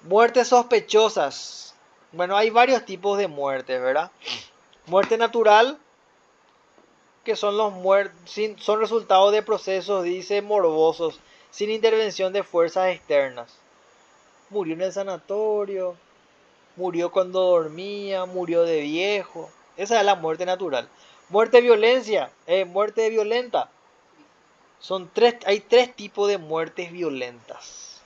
Muertes sospechosas. Bueno, hay varios tipos de muertes, ¿verdad? Muerte natural, que son son resultados de procesos, dice, morbosos, sin intervención de fuerzas externas. Murió en el sanatorio, murió cuando dormía, murió de viejo. Esa es la muerte natural. Muerte violenta. Hay tres tipos de muertes violentas: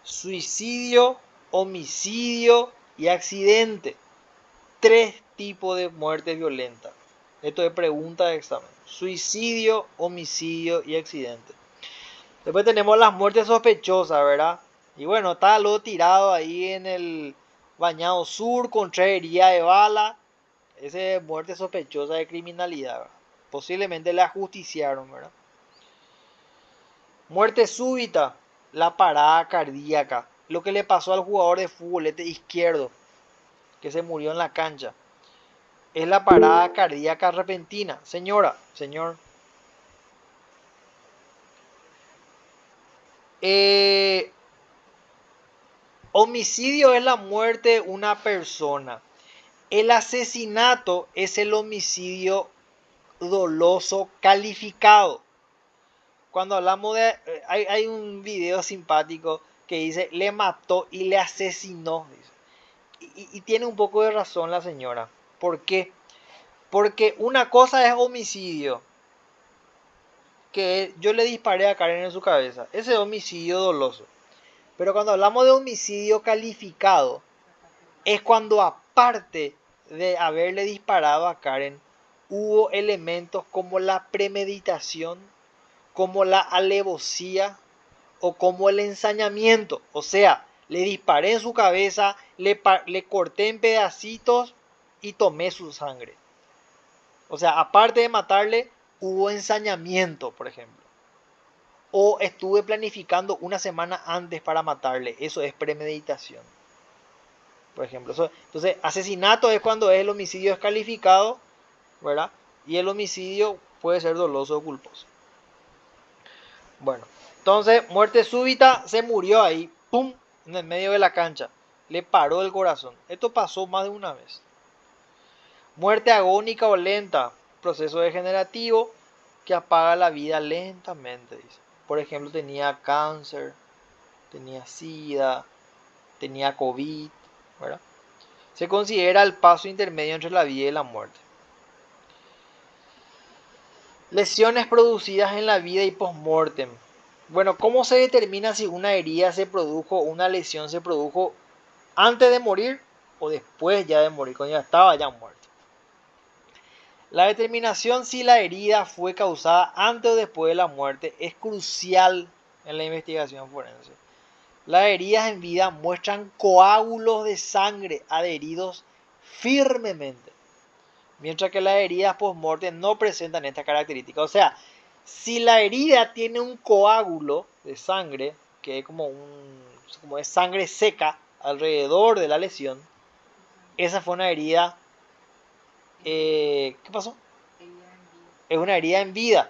suicidio, homicidio y accidente. Tres tipos de muertes violentas. Esto es pregunta de examen. Suicidio, homicidio y accidente. Después tenemos las muertes sospechosas, ¿verdad? Y bueno, está lo tirado ahí en el Bañado Sur con 3 heridas de bala. Esa es muerte sospechosa de criminalidad, ¿verdad? Posiblemente la ajusticiaron, ¿verdad? Muerte súbita, la parada cardíaca. Lo que le pasó al jugador de fútbol izquierdo, que se murió en la cancha. Es la parada cardíaca repentina. Señora, señor. Homicidio es la muerte de una persona. El asesinato es el homicidio doloso calificado. cuando hablamos de... hay un video simpático que dice, le mató y le asesinó. Y tiene un poco de razón la señora. ¿Por qué? Porque una cosa es homicidio, que yo le disparé a Karen en su cabeza. Ese es homicidio doloso. Pero cuando hablamos de homicidio calificado, es cuando aparte de haberle disparado a Karen, hubo elementos como la premeditación, como la alevosía o como el ensañamiento. O sea, le disparé en su cabeza, le corté en pedacitos y tomé su sangre. O sea, aparte de matarle, hubo ensañamiento, por ejemplo. O estuve planificando una semana antes para matarle. Eso es premeditación. Por ejemplo, entonces, asesinato es cuando el homicidio es calificado, ¿verdad? Y el homicidio puede ser doloso o culposo. Bueno, entonces, muerte súbita, se murió ahí, ¡pum!, en el medio de la cancha. Le paró el corazón. Esto pasó más de una vez. Muerte agónica o lenta, proceso degenerativo que apaga la vida lentamente, dice. Por ejemplo, tenía cáncer, tenía SIDA, tenía COVID, ¿verdad? Se considera el paso intermedio entre la vida y la muerte. Lesiones producidas en la vida y post-mortem. Bueno, ¿cómo se determina si una herida se produjo, una lesión se produjo antes de morir o después ya de morir, cuando ya estaba ya muerto? La determinación si la herida fue causada antes o después de la muerte es crucial en la investigación forense. Las heridas en vida muestran coágulos de sangre adheridos firmemente, mientras que las heridas post-mortem no presentan esta característica. O sea, si la herida tiene un coágulo de sangre, que es como es sangre seca alrededor de la lesión, esa fue una herida. ¿Qué pasó? Es una herida en vida.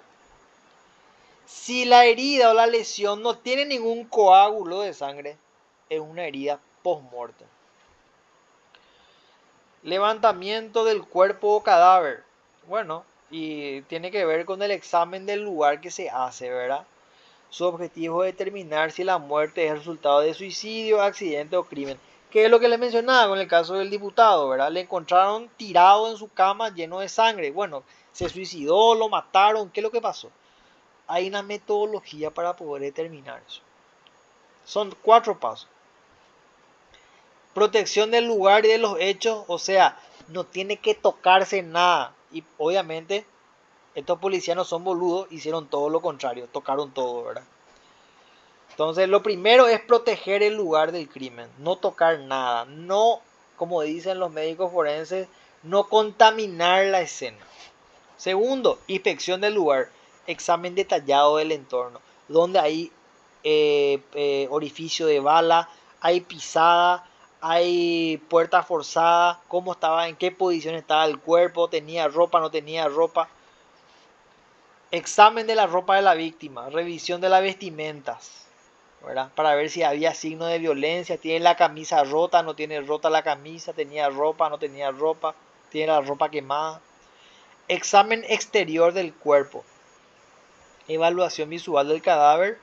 Si la herida o la lesión no tiene ningún coágulo de sangre, es una herida post-mortem. Levantamiento del cuerpo o cadáver. Bueno, y tiene que ver con el examen del lugar que se hace, ¿verdad? Su objetivo es determinar si la muerte es el resultado de suicidio, accidente o crimen. Que es lo que les mencionaba con el caso del diputado, ¿verdad? Le encontraron tirado en su cama lleno de sangre. Bueno, se suicidó, lo mataron, ¿qué es lo que pasó? Hay una metodología para poder determinar eso. Son 4 pasos. Protección del lugar y de los hechos, o sea, no tiene que tocarse nada. Y obviamente, estos policías no son boludos, hicieron todo lo contrario, tocaron todo, ¿verdad? Entonces, lo primero es proteger el lugar del crimen, no tocar nada, no, como dicen los médicos forenses, no contaminar la escena. Segundo, inspección del lugar, examen detallado del entorno, donde hay orificio de bala, hay pisada, hay puerta forzada, cómo estaba, en qué posición estaba el cuerpo, tenía ropa, no tenía ropa. Examen de la ropa de la víctima, revisión de las vestimentas, ¿verdad? Para ver si había signo de violencia, tiene la camisa rota, no tiene rota la camisa, tenía ropa, no tenía ropa, tiene la ropa quemada. Examen exterior del cuerpo, evaluación visual del cadáver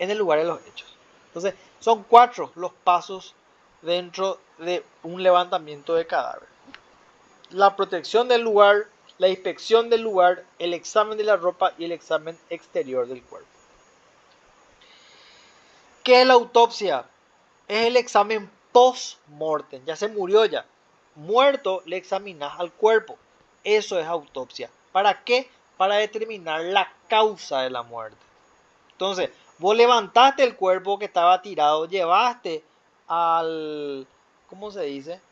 en el lugar de los hechos. Entonces, son 4 los pasos dentro de un levantamiento de cadáver. La protección del lugar, la inspección del lugar, el examen de la ropa y el examen exterior del cuerpo. ¿Qué es la autopsia? Es el examen post-mortem. Ya se murió ya. Muerto, le examinas al cuerpo. Eso es autopsia. ¿Para qué? Para determinar la causa de la muerte. Entonces, vos levantaste el cuerpo que estaba tirado, llevaste al... ¿Cómo se dice?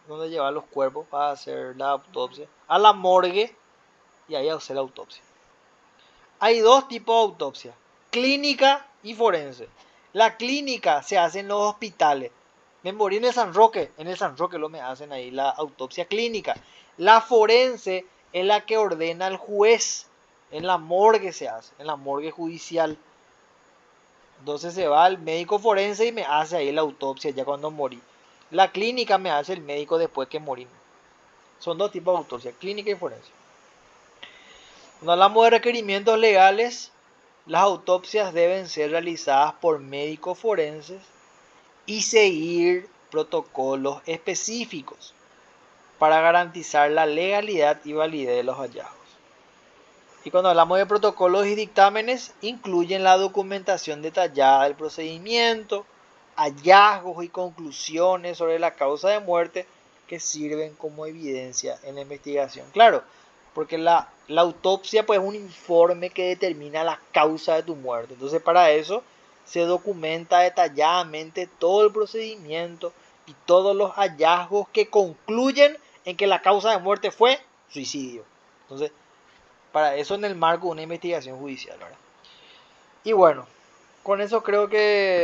¿Dónde llevan los cuerpos para hacer la autopsia? A la morgue y ahí hacer la autopsia. Hay 2 tipos de autopsia, clínica y forense. La clínica se hace en los hospitales. Me morí en el San Roque lo me hacen ahí la autopsia clínica. La forense es la que ordena el juez, en la morgue se hace, en la morgue judicial. Entonces se va al médico forense y me hace ahí la autopsia ya cuando morí. La clínica me hace el médico después que morí. Son 2 tipos de autopsia, clínica y forense. Cuando hablamos de requerimientos legales, las autopsias deben ser realizadas por médicos forenses y seguir protocolos específicos para garantizar la legalidad y validez de los hallazgos. Y cuando hablamos de protocolos y dictámenes, incluyen la documentación detallada del procedimiento, hallazgos y conclusiones sobre la causa de muerte que sirven como evidencia en la investigación. Claro, porque la autopsia pues, es un informe que determina la causa de tu muerte. Entonces, para eso se documenta detalladamente todo el procedimiento y todos los hallazgos que concluyen en que la causa de muerte fue suicidio. Entonces, para eso en el marco de una investigación judicial, ¿verdad? Y bueno, con eso creo que